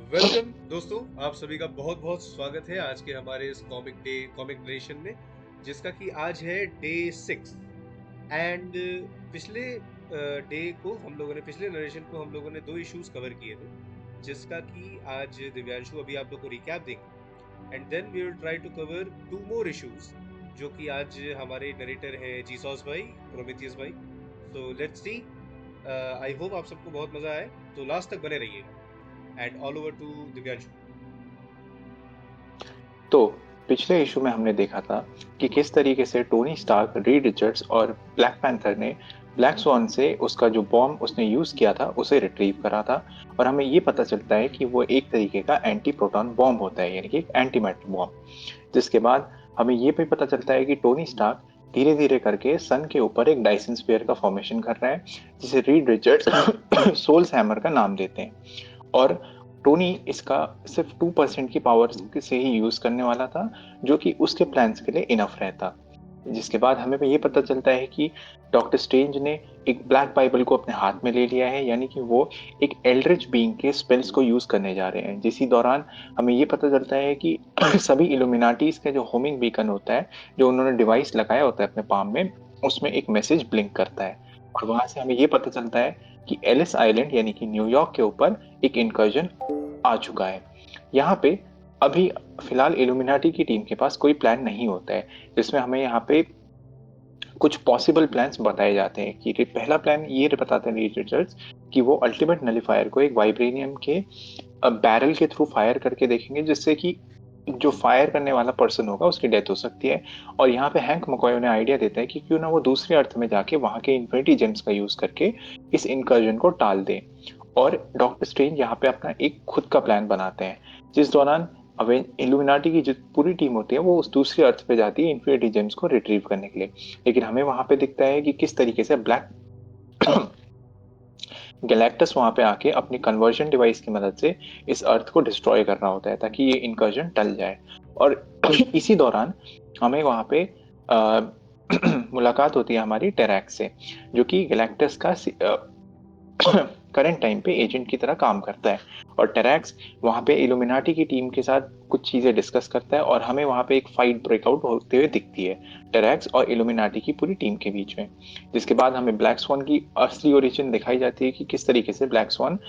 Welcome दोस्तों, आप सभी का बहुत बहुत स्वागत है आज के हमारे इस कॉमिक नरेशन में, जिसका कि आज है डे 6। एंड पिछले डे को हम लोगों ने पिछले नरेशन को हम लोगों ने दो इश्यूज कवर किए थे, जिसका कि आज दिव्यांशु अभी आप लोग को रिकैप देंगे। And then we will try to cover two more issues, जो कि आज हमारे नरेटर हैं जीसॉस भाई, प्रोमेथियस भाई। So let's see. I hope आप सबको बहुत मजा आए, तो लास्ट तक बने रहिएगा। And all over to Divyanshu. तो पिछले इशू में हमने देखा था कि किस तरीके से टोनी स्टार्क, रीड रिचर्ड्स और ब्लैक पैंथर ने ब्लैक स्वॉन से उसका जो बॉम्ब उसने यूज किया था उसे रिट्रीव करा था। और हमें ये पता चलता है कि वो एक तरीके का एंटी प्रोटॉन बॉम्ब होता है, यानी कि एक एंटी मैटर बॉम्ब। जिसके बाद हमें ये भी पता चलता है कि टोनी स्टार्क धीरे धीरे करके सन के ऊपर एक डायसन स्फीयर का फॉर्मेशन कर रहा है, जिसे रीड रिचर्ड्स सोल्स हैमर का नाम देते हैं। और टोनी इसका सिर्फ 2% की पावर से ही यूज करने वाला था, जो कि उसके प्लान्स के लिए इनफ रहता। जिसके बाद हमें ये पता चलता है कि डॉक्टर स्ट्रेंज ने एक ब्लैक बाइबल को अपने हाथ में ले लिया है, यानी कि वो एक एल्ड्रिच बीइंग के स्पेल्स को यूज करने जा रहे हैं। जिसी दौरान हमें ये पता चलता है कि सभी इल्यूमिनाटीज का जो होमिंग बीकन होता है, जो उन्होंने डिवाइस लगाया होता है अपने पाम में, उसमें एक मैसेज ब्लिंक करता है। और वहां से हमें ये पता चलता है कि एलिस आइलैंड यानी कि न्यूयॉर्क के ऊपर एक इनकर्जन आ चुका है। यहाँ पे अभी फिलहाल इल्यूमिनाटी की टीम के पास कोई प्लान नहीं होता है, जिसमें हमें यहाँ पे कुछ पॉसिबल प्लान्स बताए जाते हैं। कि पहला प्लान ये बताते हैं रिसर्चर्स कि वो अल्टीमेट नलीफायर को एक वाइब्रेनियम के बैरल के थ्रू फायर करके देखेंगे, जिससे कि जो फायर करने वाला पर्सन होगा उसकी डेथ हो सकती है। और यहाँ पे हैंक मकॉय उन्हें आइडिया देता है कि क्यों ना वो दूसरे अर्थ में जाके वहां के इन्फिनिटी जेम्स का यूज करके इस इनकर्जन को टाल दे। और डॉक्टर स्ट्रेंज यहाँ पे अपना एक खुद का प्लान बनाते हैं, जिस दौरान अब इल्यूमिनाटी की जो पूरी टीम होती है वो उस दूसरे अर्थ पे जाती है इन्फिनिटी जेम्स को रिट्रीव करने के लिए। लेकिन हमें वहां पे दिखता है कि किस तरीके से ब्लैक गैलेक्टस वहां पे आके अपनी कन्वर्जन डिवाइस की मदद से इस अर्थ को डिस्ट्रॉय कर रहा होता है, ताकि ये इनकर्जन टल जाए। और इसी दौरान हमें वहां पे आ, मुलाकात होती है हमारी टेरैक्स से, जो कि गैलेक्टस का करंट टाइम पे एजेंट की तरह काम करता है। और टेरैक्स वहां पे इल्यूमिनाटी की टीम के साथ कुछ चीजें डिस्कस करता है, और हमें वहां पे एक फाइट ब्रेकआउट होते हुए दिखती है टेरैक्स और इल्यूमिनाटी की पूरी टीम के बीच में। जिसके बाद हमें ब्लैक स्वॉन की असली ओरिजिन दिखाई जाती है कि किस तरीके से ब्लैक स्वॉन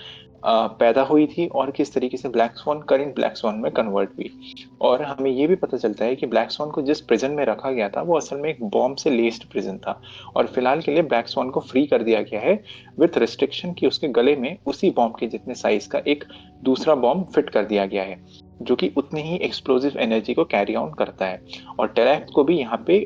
पैदा हुई थी और किस तरीके से black sworn current black sworn में कन्वर्ट हुई। और हमें ये भी पता चलता है कि ब्लैक स्वॉन को जिस प्रिजन में रखा गया था वो असल में एक बॉम्ब से लेस्ड प्रिजन था, और फिलहाल के लिए ब्लैक स्वॉन को फ्री कर दिया गया है, विथ रिस्ट्रिक्शन कि उसके गले में उसी बॉम्ब के जितने साइज का एक दूसरा बॉम्ब फिट कर दिया गया है, जो कि उतनी ही एक्सप्लोसिव एनर्जी को कैरी ऑन करता है। और टेरैक्स को भी यहाँ पे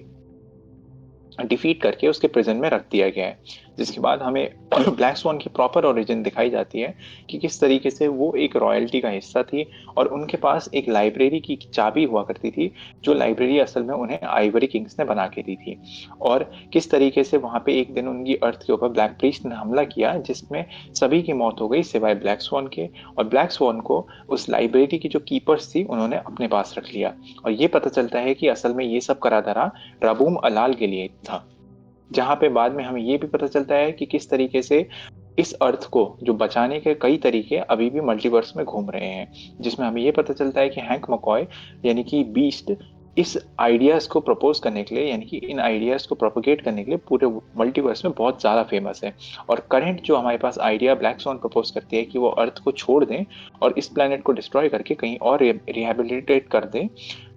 डिफीट करके उसके प्रिजन में रख दिया गया है। जिसके बाद हमें ब्लैक स्वॉन की प्रॉपर ओरिजिन दिखाई जाती है कि किस तरीके से वो एक रॉयल्टी का हिस्सा थी, और उनके पास एक लाइब्रेरी की चाबी हुआ करती थी, जो लाइब्रेरी असल में उन्हें आइवरी किंग्स ने बना के दी थी। और किस तरीके से वहां पे एक दिन उनकी अर्थ के ऊपर ब्लैक प्रीस्ट ने हमला किया, जिसमें सभी की मौत हो गई सिवाय ब्लैक स्वॉन के। और ब्लैक स्वॉन को उस लाइब्रेरी की जो कीपर्स थी उन्होंने अपने पास रख लिया। और ये पता चलता है कि असल में ये सब करा धरा रबूम अलाल के लिए था। जहां पे बाद में हमें ये भी पता चलता है कि किस तरीके से इस अर्थ को जो बचाने के कई तरीके अभी भी मल्टीवर्स में घूम रहे हैं, जिसमें हमें ये पता चलता है कि हैंक मकॉय यानी कि बीस्ट इस आइडियाज को प्रपोज करने के लिए, यानी कि इन आइडियाज को प्रोपोगेट करने के लिए पूरे मल्टीवर्स में बहुत ज्यादा फेमस है। और करंट जो हमारे पास आइडिया ब्लैक स्वॉन प्रपोज करती है कि वो अर्थ को छोड़ दें और इस प्लेनेट को डिस्ट्रॉय करके कहीं और रिहेबिलिटेट कर दें,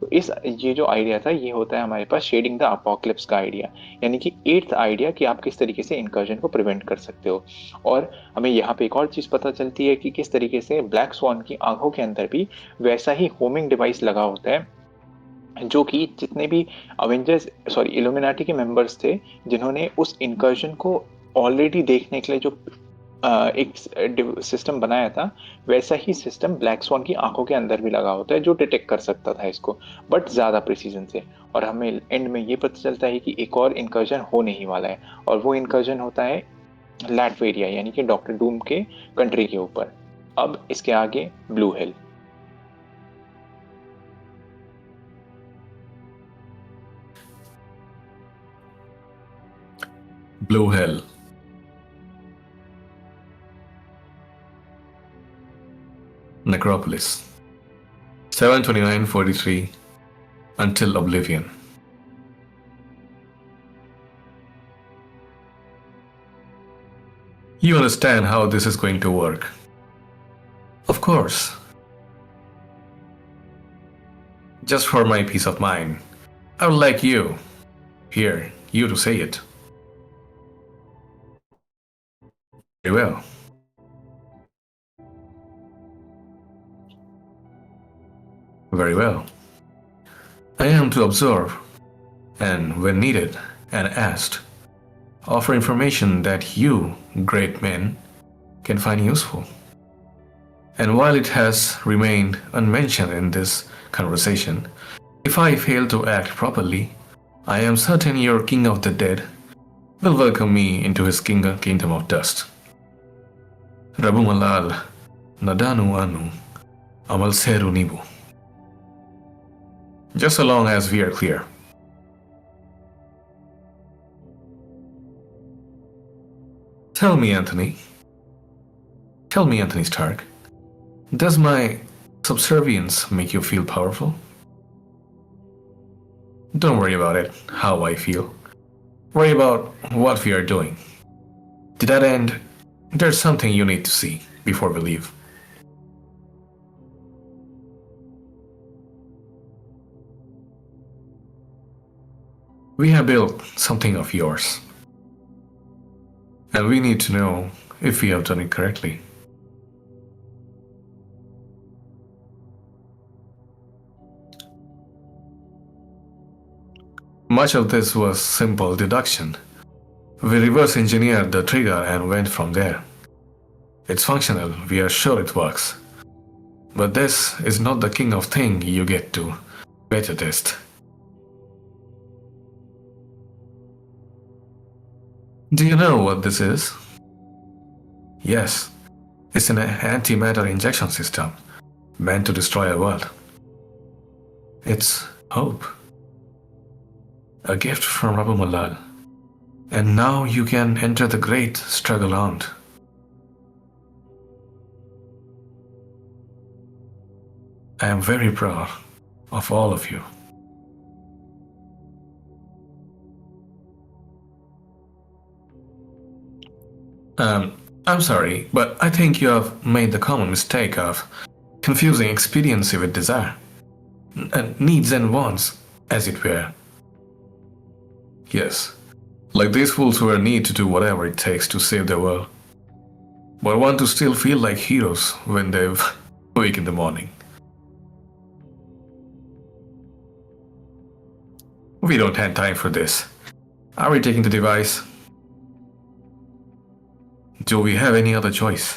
तो इस ये जो आइडिया था ये होता है हमारे पास शेडिंग द अपोकलिप्स का आइडिया, यानी कि एट्थ आइडिया कि आप किस तरीके से इनकर्जन को प्रिवेंट कर सकते हो। और हमें यहाँ पे एक और चीज पता चलती है कि किस तरीके से ब्लैक स्वॉन की आंखों के अंदर भी वैसा ही होमिंग डिवाइस लगा होता है, जो कि जितने भी अवेंजर्स सॉरी इल्यूमिनाटी के मेंबर्स थे, जिन्होंने उस इनकर्जन को ऑलरेडी देखने के लिए जो एक सिस्टम बनाया था, वैसा ही सिस्टम ब्लैक स्वॉन की आंखों के अंदर भी लगा होता है, जो डिटेक्ट कर सकता था इसको, बट ज्यादा प्रिसीजन से। और हमें एंड में ये पता चलता है कि एक और इनकर्जन होने ही वाला है, और वो इनकर्जन होता है लैटवेरिया यानी कि डॉक्टर डूम के कंट्री के ऊपर। अब इसके आगे blue hill. Blue Hell. Necropolis. 729:43 until oblivion. You understand how this is going to work. Of course. Just for my peace of mind, I would like you to say it. Very well. Very well. I am to observe, and when needed and asked, offer information that you, great men, can find useful. And while it has remained unmentioned in this conversation, if I fail to act properly, I am certain your king of the dead will welcome me into his kingdom of dust. Rabu Malal, Nadanu Anu, Amal Seru Nibu. Just so long as we are clear. Tell me, Anthony Stark, does my subservience make you feel powerful? Don't worry about it, how I feel. Worry about what we are doing. To that end, there's something you need to see before we leave. We have built something of yours, and we need to know if we have done it correctly. Much of this was simple deduction. We reverse engineered the trigger and went from there. It's functional, we are sure it works. But this is not the king of thing you get to beta test. Do you know what this is? Yes, it's an antimatter injection system meant to destroy a world. It's hope. A gift from Rabu Malal. And now you can enter the great struggle on. I am very proud of all of you. I'm sorry, but I think you have made the common mistake of confusing expediency with desire. Needs and wants, as it were. Yes, like these fools who are need to do whatever it takes to save the world, but want to still feel like heroes when they wake in the morning. We don't have time for this. Are we taking the device? Do we have any other choice?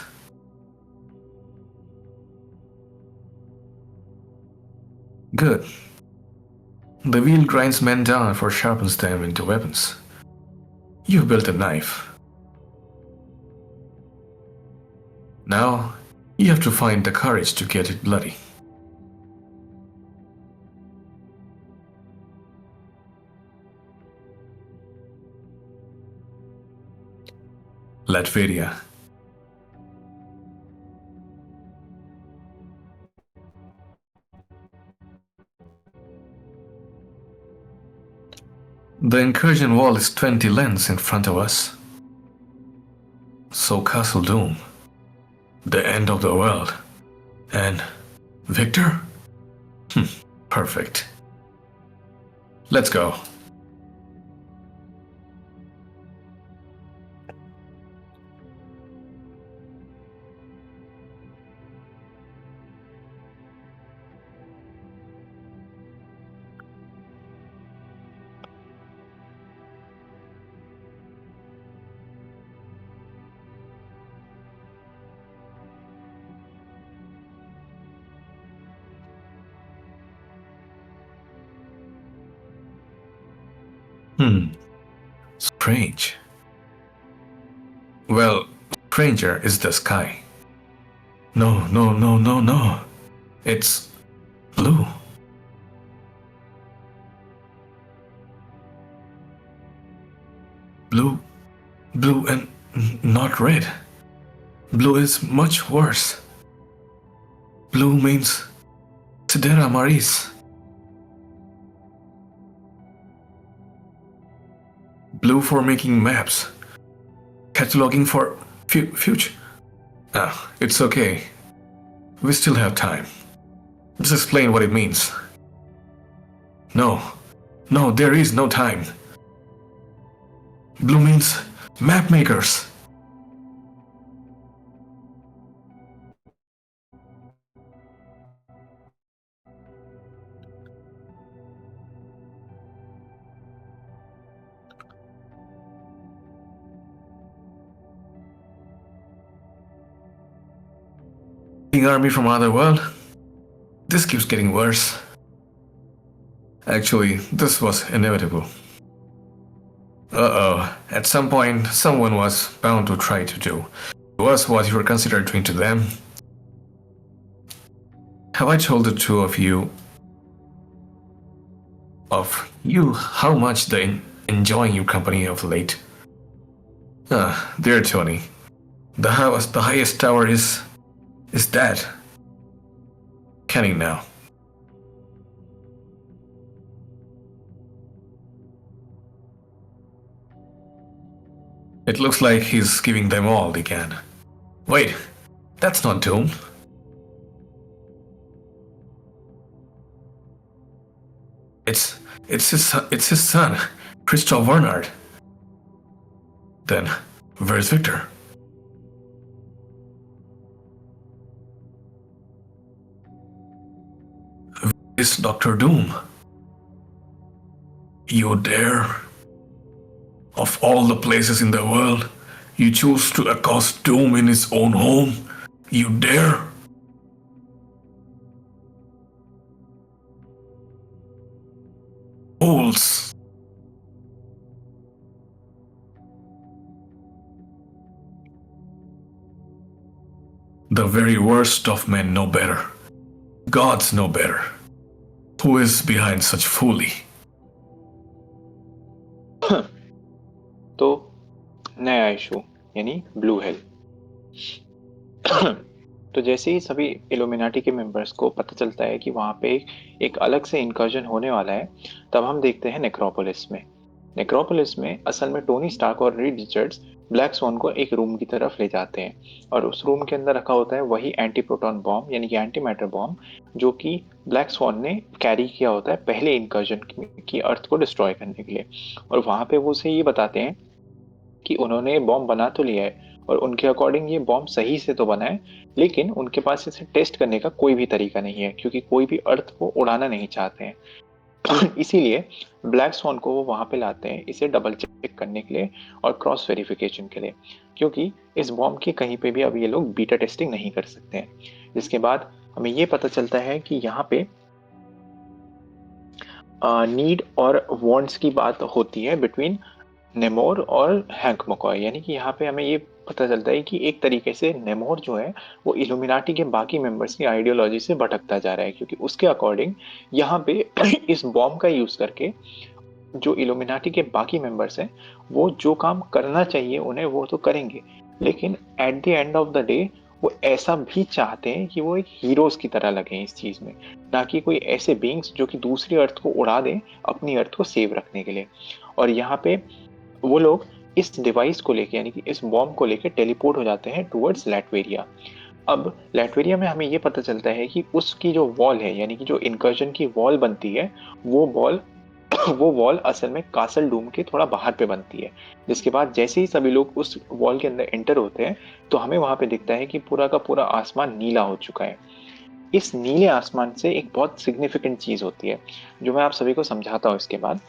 Good. The wheel grinds men down or sharpens them into weapons. You've built a knife. Now, you have to find the courage to get it bloody. Latveria. The incursion wall is 20 lengths in front of us. So Castle Doom, the end of the world. And Victor? Perfect. Let's go. Strange. Well, stranger is the sky. No. It's blue. Blue and not red. Blue is much worse. Blue means Sidera Maris. Blue for making maps. Cataloging for future. Ah, it's okay. We still have time. Just explain what it means. No, there is no time. Blue means map makers. Army from another world? This keeps getting worse. Actually, this was inevitable. Uh-oh, at some point, someone was bound to try to do to us what you were considered doing to them. Have I told the two of you how much they enjoying your company of late? Dear Tony, the highest tower is dead. Canning now. It looks like he's giving them all he can. Wait, that's not Doom. It's his son, Christoph Bernard. Then, where's Victor? It's Dr. Doom. You dare? Of all the places in the world, you choose to accost Doom in his own home? You dare? Fools! The very worst of men know better. Gods know better. Who is behind such folly? तो नया issue यानी blue hello. तो जैसे ही सभी illuminati के members को पता चलता है कि वहाँ पे एक अलग से इंकर्जन होने वाला है, तब हम देखते हैं नेक्रोपोलिस में। नेक्रोपोलिस में असल में टोनी स्टार्क और रीड रिचर्ड्स ब्लैक स्वॉन को एक रूम की तरफ ले जाते हैं और उस रूम के अंदर रखा होता है वही एंटी प्रोटॉन बॉम्ब यानी कि एंटी मैटर बॉम्ब जो कि ब्लैक स्वॉन ने कैरी किया होता है पहले इंकर्जन की अर्थ को डिस्ट्रॉय करने के लिए। और वहाँ पे वो उसे ये बताते हैं कि उन्होंने बॉम्ब बना तो लिया है और उनके अकॉर्डिंग ये बॉम्ब सही से तो बना है, लेकिन उनके पास इसे टेस्ट करने का कोई भी तरीका नहीं है क्योंकि कोई भी अर्थ को उड़ाना नहीं चाहते हैं। इसीलिए ब्लैक स्वॉन को वो वहां पे लाते हैं इसे डबल चेक करने के लिए और क्रॉस वेरिफिकेशन के लिए, क्योंकि इस बॉम्ब की कहीं पे भी अब ये लोग बीटा टेस्टिंग नहीं कर सकते हैं। जिसके बाद हमें ये पता चलता है कि यहाँ पे नीड और वांट्स की बात होती है बिटवीन नेमोर और हैंक मकॉय, यानी कि यहाँ पे हमें ये पता चलता है कि एक तरीके से नेमोर जो है वो इल्यूमिनाटी के बाकी मेंबर्स की आइडियोलॉजी से भटकता जा रहा है, क्योंकि उसके अकॉर्डिंग यहाँ पे इस बॉम्ब का यूज करके जो इल्यूमिनाटी के बाकी मेंबर्स हैं वो जो काम करना चाहिए उन्हें वो तो करेंगे, लेकिन at the end of the day वो ऐसा भी चाहते हैं कि वो एक हीरोज की तरह लगे इस चीज में, ना कि कोई ऐसे बींग्स जो कि दूसरी अर्थ को उड़ा दें अपनी अर्थ को सेव रखने के लिए। और यहाँ पे वो लोग इस डिवाइस को लेके यानी कि इस बॉम्ब को लेके टेलीपोर्ट हो जाते हैं टुवर्ड्स लैटवेरिया। अब लैटवेरिया में हमें ये पता चलता है कि उसकी जो वॉल है यानी कि जो इनकर्जन की वॉल बनती है वो वॉल असल में कासल डूम के थोड़ा बाहर पे बनती है। जिसके बाद जैसे ही सभी लोग उस वॉल के अंदर एंटर होते हैं तो हमें वहां पे दिखता है कि पूरा का पूरा आसमान नीला हो चुका है। इस नीले आसमान से एक बहुत सिग्निफिकेंट चीज होती है जो मैं आप सभी को समझाता हूँ इसके बाद।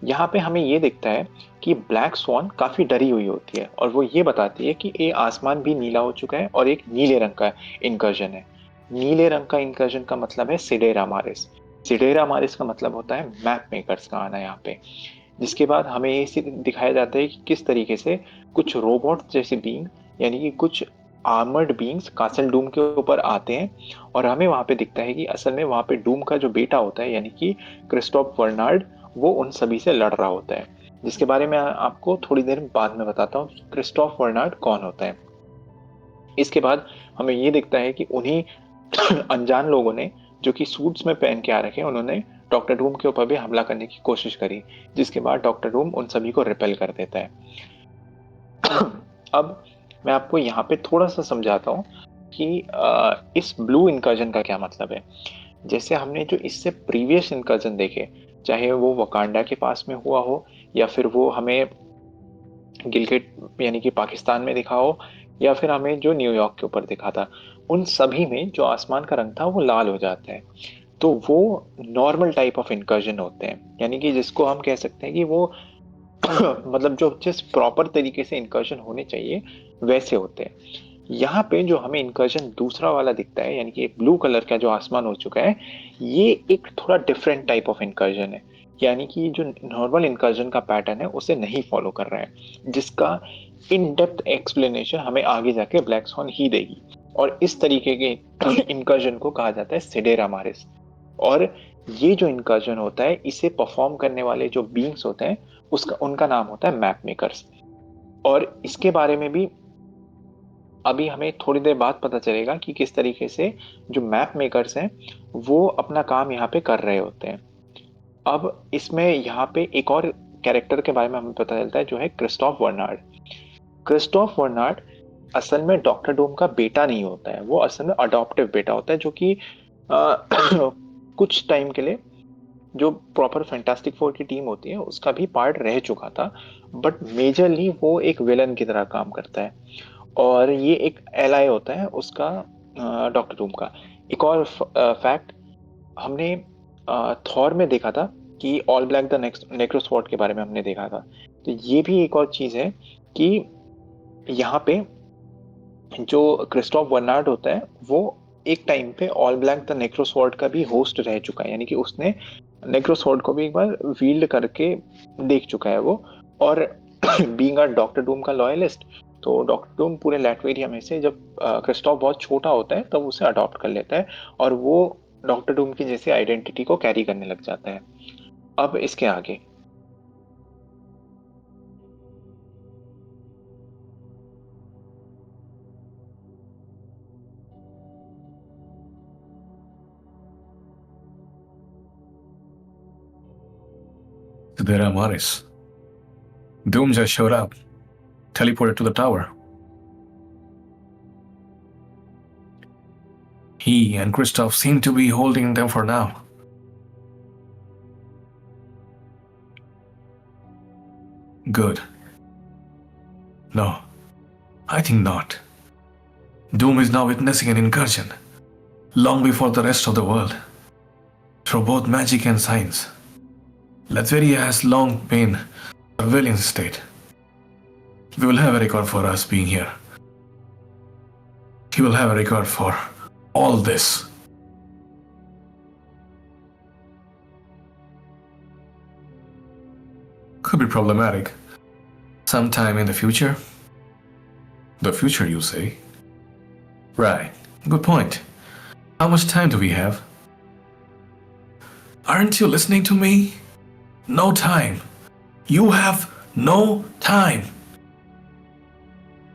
यहाँ पे हमें ये दिखता है कि ब्लैक स्वॉन काफी डरी हुई होती है और वो ये बताती है कि ये आसमान भी नीला हो चुका है और एक नीले रंग का इंकर्जन है। नीले रंग का इंकर्जन का मतलब है सिडेरा मारिस। सिडेरा मारिस का मतलब होता है मैप मेकर्स का आना यहाँ पे। जिसके बाद हमें ये दिखाया जाता है कि किस तरीके से कुछ रोबोट जैसे बीइंग यानी कि कुछ आर्मर्ड बीइंग्स कासल डूम के ऊपर आते हैं और हमें वहां पे दिखता है कि असल में वहां पे डूम का जो बेटा होता है यानी कि क्रिस्टोफ बर्नार्ड वो उन सभी से लड़ रहा होता है, जिसके बारे में आपको थोड़ी देर बाद में बताता हूँ क्रिस्टोफ बर्नार्ड कौन होता है। इसके बाद हमें ये दिखता है कि उन्हीं अनजान लोगों ने, जो कि सूट्स में पहन के आ रखे हैं, उन्होंने डॉक्टर डूम के ऊपर भी हमला करने की कोशिश करी, जिसके बाद डॉक्टर डूम उन सभी को रिपेल कर देता है। अब मैं आपको यहाँ पे थोड़ा सा समझाता हूँ कि इस ब्लू इनकर्जन का क्या मतलब है। जैसे हमने जो इससे प्रीवियस इनकर्जन देखे, चाहे वो वकांडा के पास में हुआ हो या फिर वो हमें गिलगिट यानी कि पाकिस्तान में दिखा हो, या फिर हमें जो न्यूयॉर्क के ऊपर दिखा था, उन सभी में जो आसमान का रंग था वो लाल हो जाता है। तो वो नॉर्मल टाइप ऑफ इनकर्जन होते हैं, यानी कि जिसको हम कह सकते हैं कि वो मतलब जो जिस प्रॉपर तरीके से इनकर्जन होने चाहिए वैसे होते हैं। यहाँ पे जो हमें इनकर्जन दूसरा वाला दिखता है, यानी कि ब्लू कलर का जो आसमान हो चुका है, ये एक थोड़ा डिफरेंट टाइप ऑफ इनकर्जन है, यानी कि जो नॉर्मल इनकर्जन का पैटर्न है उसे नहीं फॉलो कर रहा है, जिसका इन डेप्थ एक्सप्लेनेशन हमें आगे जाके ब्लैक स्वॉन ही देगी। और इस तरीके के इनकर्जन को कहा जाता है सिडेरा मारिस। और ये जो इनकर्जन होता है, इसे परफॉर्म करने वाले जो बींग्स होते हैं, उनका नाम होता है मैप मेकर्स। और इसके बारे में भी अभी हमें थोड़ी देर बाद पता चलेगा कि किस तरीके से जो मैप मेकर्स हैं वो अपना काम यहाँ पे कर रहे होते हैं। अब इसमें यहाँ पे एक और कैरेक्टर के बारे में हमें पता चलता है, जो है क्रिस्टोफ बर्नार्ड। क्रिस्टोफ बर्नार्ड असल में डॉक्टर डूम का बेटा नहीं होता है, वो असल में अडॉप्टिव बेटा होता है, जो कि कुछ टाइम के लिए जो प्रॉपर फैंटास्टिक फोर की टीम होती है उसका भी पार्ट रह चुका था, बट मेजरली वो एक विलन की तरह काम करता है। और ये एक एलाई होता है उसका, डॉक्टर डूम का। एक और फैक्ट हमने थॉर में देखा था कि ऑल ब्लैक द नेक्रोस्वॉर्ड के बारे में हमने देखा था। तो ये भी एक और चीज है कि यहाँ पे जो क्रिस्टोफ बर्नार्ड होता है वो एक टाइम पे ऑल ब्लैक द नेक्रोस्वॉर्ड का भी होस्ट रह चुका है, यानी कि उसने नेक्रोस्वॉर्ड को भी एक बार वील्ड करके देख चुका है वो। और बीइंग अ डॉक्टर डूम का लॉयलिस्ट, तो डॉक्टर डूम पूरे लैटवेरिया में से जब क्रिस्टोफ बहुत छोटा होता है तब उसे अडॉप्ट कर लेता है, और वो डॉक्टर डूम की जैसी आइडेंटिटी को कैरी करने लग जाता है। अब इसके आगे There are Morris. Doom just showed up, teleported to the tower. He and Kristoff seem to be holding them for now. Good. No, I think not. Doom is now witnessing an incursion, long before the rest of the world, through both magic and science. Latveria has long been a surveillance state. We will have a record for us being here. He will have a record for all this. Could be problematic. Sometime in the future? The future, you say? Right. Good point. How much time do we have? Aren't you listening to me? No time. You have no time.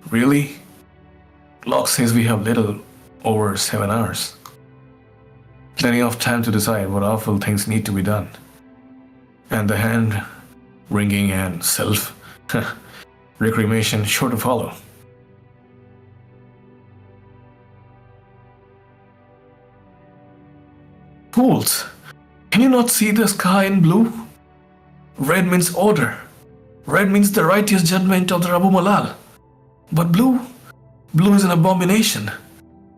Really? Clock says we have little over 7 hours. Plenty of time to decide what awful things need to be done. And the hand wringing and self reclamation sure to follow. Fools! Can you not see the sky in blue? Red means order. Red means the righteous judgment of the Rabu Malal. But blue? Blue is an abomination.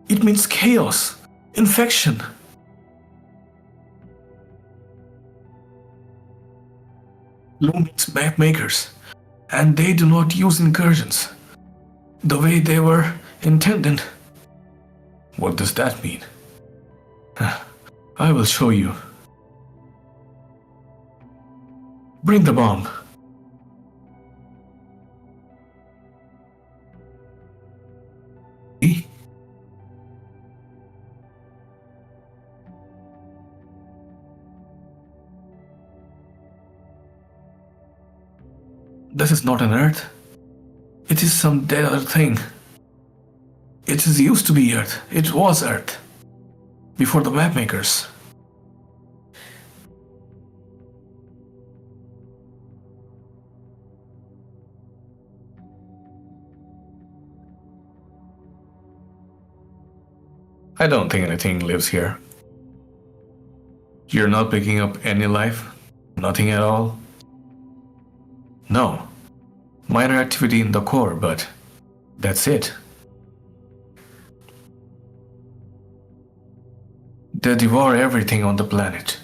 It means chaos, infection. Blue means map makers, and they do not use incursions the way they were intended. What does that mean? I will show you. Bring the bomb. This is not an Earth. It is some dead other thing. It is used to be Earth. It was Earth. Before the map makers. I don't think anything lives here. You're not picking up any life? Nothing at all? No. Minor activity in the core, but that's it. They devour everything on the planet.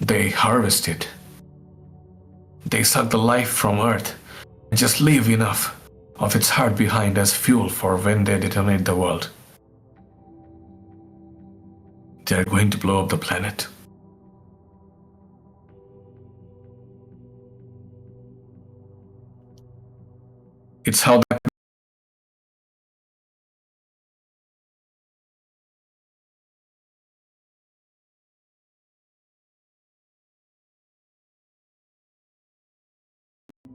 They harvest it. They suck the life from Earth and just leave enough of its heart behind as fuel for when they detonate the world. They're going to blow up the planet. It's how that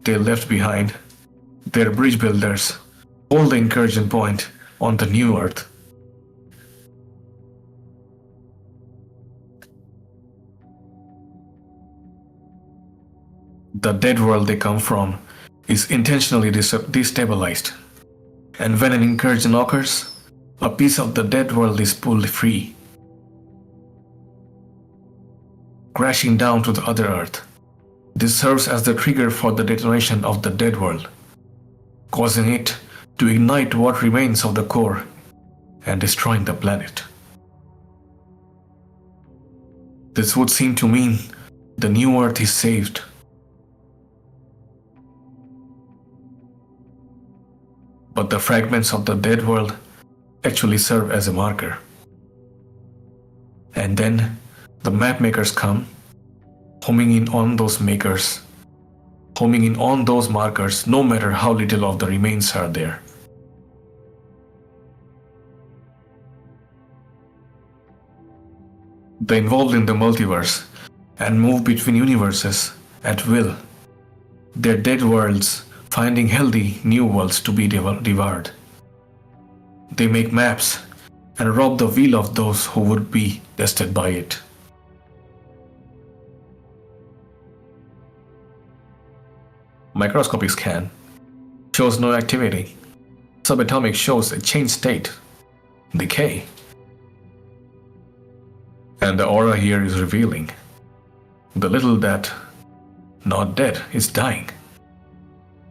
they left behind. They're bridge builders. Hold the incursion point on the new Earth. The dead world they come from is intentionally destabilized. And when an incursion occurs, a piece of the dead world is pulled free, crashing down to the other Earth. This serves as the trigger for the detonation of the dead world, causing it to ignite what remains of the core and destroying the planet. This would seem to mean the new Earth is saved. But the fragments of the dead world actually serve as a marker. And then the map makers come, homing in on those makers, homing in on those markers, no matter how little of the remains are there. They involved in the multiverse and move between universes at will, their dead worlds finding healthy new worlds to be devoured. They make maps and rob the will of those who would be tested by it. Microscopic scan shows no activity. Subatomic shows a changed state, decay. And the aura here is revealing. The little that, not dead, is dying.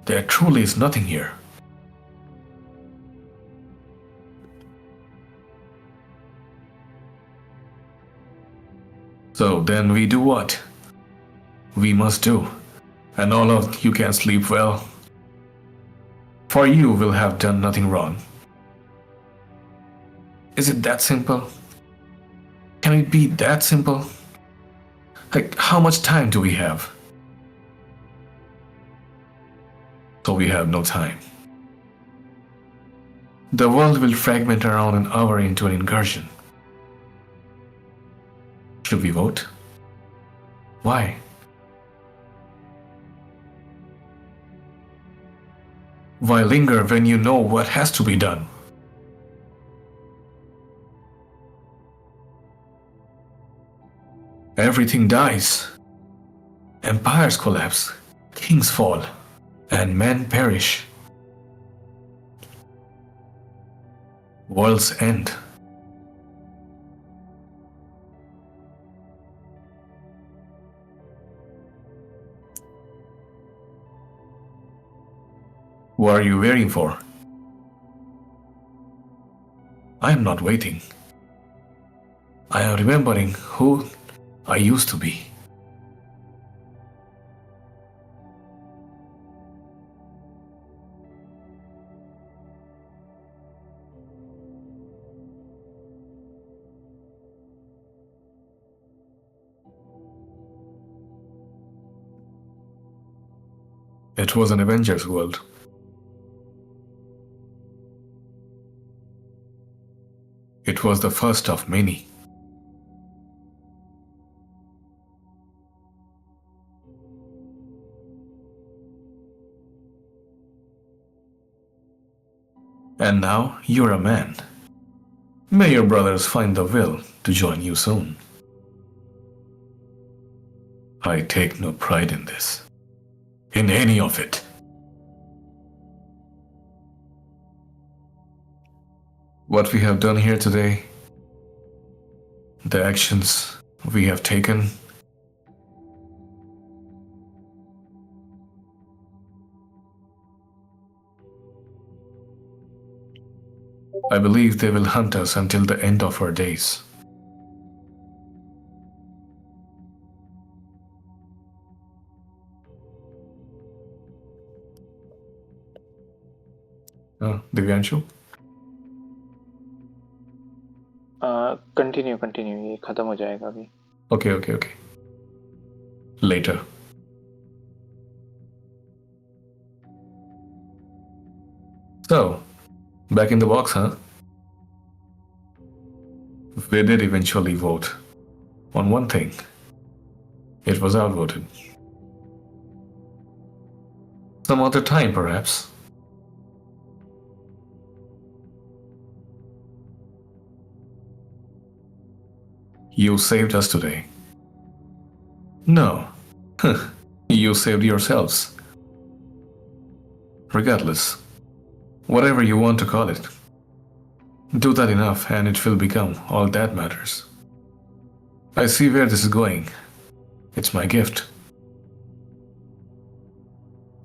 There truly is nothing here. So then we do what? We must do. And all of you can sleep well. For you will have done nothing wrong. Is it that simple? Can it be that simple? Like, how much time do we have? So we have no time. The world will fragment around an hour into an incursion. Should we vote? Why? Why linger when you know what has to be done? Everything dies. Empires collapse, kings fall, and men perish. Worlds end. What are you waiting for? I am not waiting. I am remembering who I used to be. It was an Avengers world. It was the first of many. And now you're a man. May your brothers find the will to join you soon. I take no pride in this, in any of it. What we have done here today, the actions we have taken, I believe they will hunt us until the end of our days. Divyanshu? Continue ये खत्म हो जाएगा अभी. Okay. Later. So, back in the box, huh? We did eventually vote on one thing. It was outvoted. Some other time, perhaps. You saved us today. No. You saved yourselves. Regardless, whatever you want to call it, do that enough and it will become all that matters. I see where this is going. It's my gift.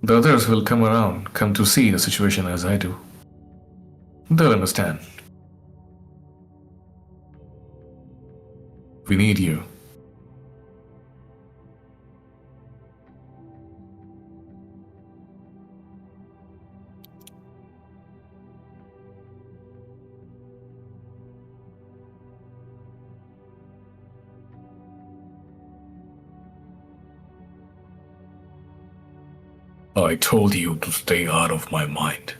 The others will come to see the situation as I do. They'll understand. We need you. I told you to stay out of my mind.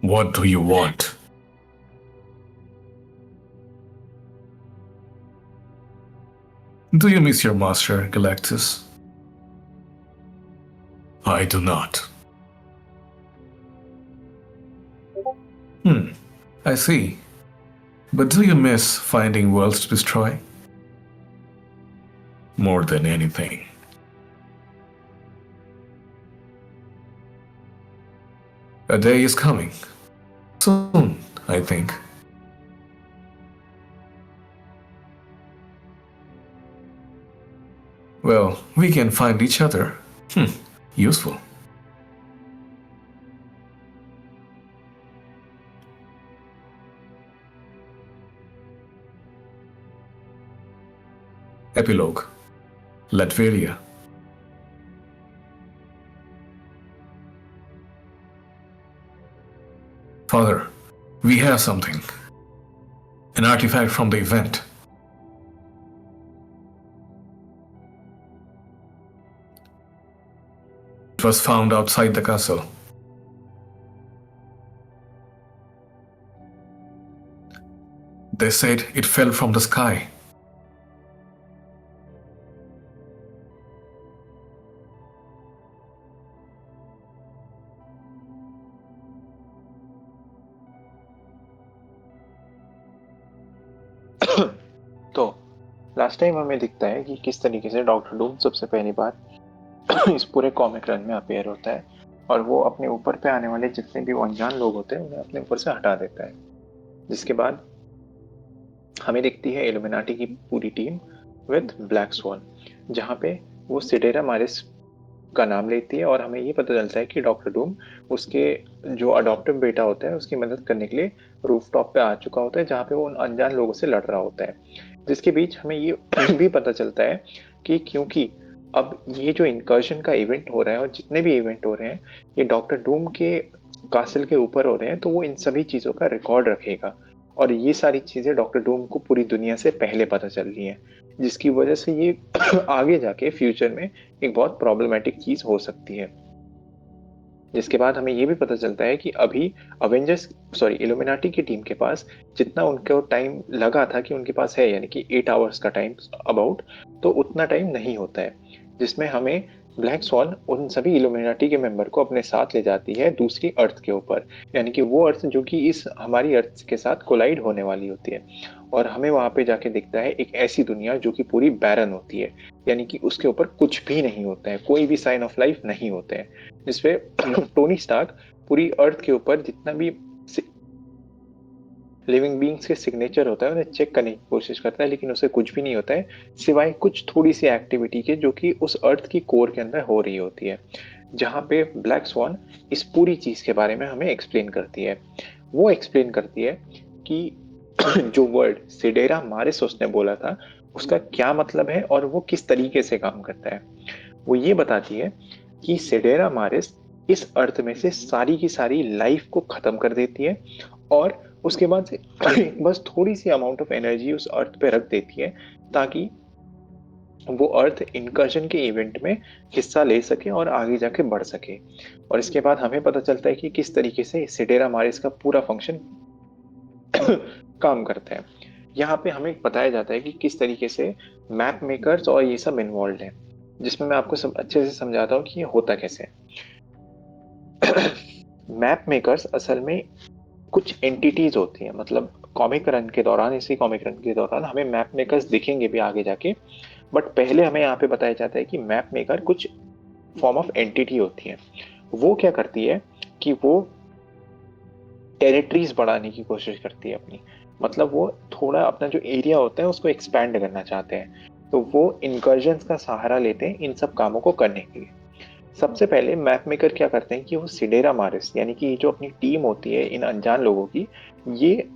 What do you want? Do you miss your master, Galactus? I do not. I see. But do you miss finding worlds to destroy? More than anything. A day is coming. Soon, I think. Well, we can find each other. Useful. Epilogue. Latveria. Father, we have something. An artifact from the event. It was found outside the castle. They said it fell from the sky. तो last time हमें दिखता है कि किस तरीके से doctor Doom सबसे पहली बार इस पूरे कॉमिक रन में अपेयर होता है और वो अपने ऊपर पे आने वाले जितने भी अनजान लोग होते हैं उन्हें अपने ऊपर से हटा देता है, जिसके बाद हमें दिखती है इल्यूमिनाटी की पूरी टीम विद ब्लैक स्वॉन, जहाँ पे वो सिडेरा मारिस का नाम लेती है और हमें ये पता चलता है कि डॉक्टर डूम उसके जो अडॉप्टिव बेटा होता है उसकी मदद करने के लिए रूफटॉप पे आ चुका होता है, जहाँ पे वो उन अनजान लोगों से लड़ रहा होता है, जिसके बीच हमें ये भी पता चलता है कि क्योंकि अब ये जो इनकर्जन का इवेंट हो रहा है और जितने भी इवेंट हो रहे हैं ये डॉक्टर डूम के कासल के ऊपर हो रहे हैं, तो वो इन सभी चीज़ों का रिकॉर्ड रखेगा और ये सारी चीज़ें डॉक्टर डूम को पूरी दुनिया से पहले पता चल रही हैं, जिसकी वजह से ये आगे जाके फ्यूचर में एक बहुत प्रॉब्लमेटिक चीज़ हो सकती है। जिसके बाद हमें ये भी पता चलता है कि अभी इल्यूमिनाटी की टीम के पास जितना उनको टाइम लगा था कि उनके पास है, यानी कि 8 आवर्स का टाइम अबाउट, तो उतना टाइम नहीं होता है, जिसमें हमें ब्लैक स्वॉन उन सभी इल्यूमिनाटी के मेंबर को अपने साथ ले जाती है दूसरी अर्थ के ऊपर, यानी कि वो अर्थ जो कि इस हमारी अर्थ के साथ कोलाइड होने वाली होती है। और हमें वहां पे जाके दिखता है एक ऐसी दुनिया जो कि पूरी बैरन होती है, यानी कि उसके ऊपर कुछ भी नहीं होता है, कोई भी साइन ऑफ लाइफ नहीं होते हैं, जिसपे टोनी स्टार्क पूरी अर्थ के ऊपर जितना भी लिविंग बींग्स के सिग्नेचर होता है उन्हें चेक करने की कोशिश करता है, लेकिन उसे कुछ भी नहीं होता है सिवाय कुछ थोड़ी सी एक्टिविटी के जो कि उस अर्थ की कोर के अंदर हो रही होती है, जहां पे ब्लैक स्वॉन इस पूरी चीज के बारे में हमें एक्सप्लेन करती है। वो एक्सप्लेन करती है कि जो वर्ड सिडेरा मारिस उसने बोला था उसका क्या मतलब है और वो किस तरीके से काम करता है। वो ये बताती है कि सिडेरा मारिस इस अर्थ में से सारी की सारी लाइफ को खत्म कर देती है और उसके बाद से बस थोड़ी सी अमाउंट ऑफ एनर्जी उस अर्थ पे रख देती है ताकि वो अर्थ इनकर्जन के इवेंट में हिस्सा ले सके और आगे जाके बढ़ सके। और इसके बाद हमें पता चलता है कि किस तरीके से सिडेरा मारिस का पूरा फंक्शन काम करता है। यहाँ पे हमें बताया जाता है कि किस तरीके से मैप मेकर्स और ये सब इन्वॉल्व है, जिसमें मैं आपको सब अच्छे से समझाता हूँ कि ये होता कैसे। मैप मेकर्स असल में कुछ एंटिटीज होती हैं, मतलब कॉमिक रन के दौरान, इसी कॉमिक रन के दौरान हमें मैप मेकर्स दिखेंगे भी आगे जाके, बट पहले हमें यहाँ पे बताया जाता है कि मैप मेकर कुछ फॉर्म ऑफ एंटिटी होती है। वो क्या करती है कि वो टेरिटरीज बढ़ाने की कोशिश करती है अपनी, मतलब वो थोड़ा अपना जो एरिया होता है उसको एक्सपैंड करना चाहते हैं, तो वो इनकर्जन्स का सहारा लेते हैं इन सब कामों को करने के लिए। सबसे पहले मैप मेकर क्या करते हैं कि वो सिडेरा मारिस यानी कि जो अपनी टीम होती है इन अनजान लोगों की, ये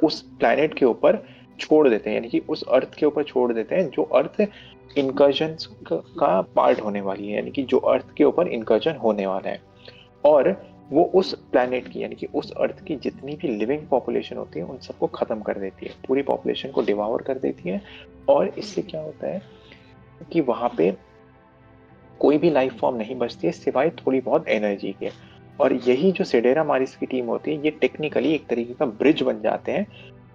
उस प्लैनेट के ऊपर छोड़ देते हैं, यानी कि उस अर्थ के ऊपर छोड़ देते हैं जो अर्थ इनकर्जन का पार्ट होने वाली है, यानी कि जो अर्थ के ऊपर इनकर्जन होने वाला है। और वो उस प्लैनेट की यानी कि उस अर्थ की जितनी भी लिविंग पॉपुलेशन होती है उन सबको खत्म कर देती है, पूरी पॉपुलेशन को डिवावर कर देती है। और इससे क्या होता है कि वहां पे कोई भी लाइफ फॉर्म नहीं बचती है सिवाय थोड़ी बहुत एनर्जी के। और यही जो सिडेरा मारिस की टीम होती है ये टेक्निकली एक तरीके का ब्रिज बन जाते हैं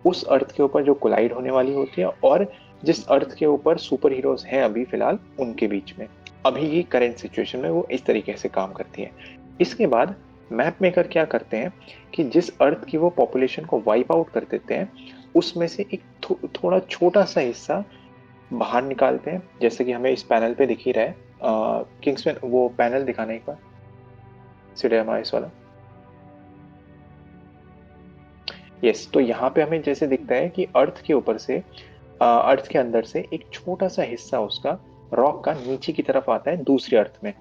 उस अर्थ के ऊपर जो कोलाइड होने वाली होती है और जिस अर्थ के ऊपर सुपर हीरोज हैं अभी फिलहाल उनके बीच में। अभी की करेंट सिचुएशन में वो इस तरीके से काम करती है। इसके बाद मैप मेकर क्या करते हैं कि जिस अर्थ की वो पॉपुलेशन को वाइप आउट कर देते हैं उसमें से एक थोड़ा छोटा सा हिस्सा बाहर निकालते हैं, जैसे कि हमें इस पैनल पे दिख ही रहा है। किंग्समैन वो पैनल दिखाना एक बार, सिडेमाइस वाला। यस, तो यहाँ पे हमें जैसे दिखता है कि अर्थ के ऊपर से अर्थ के अंदर से एक छोटा सा हिस्सा उसका रॉक का नीचे की तरफ आता है दूसरे अर्थ में।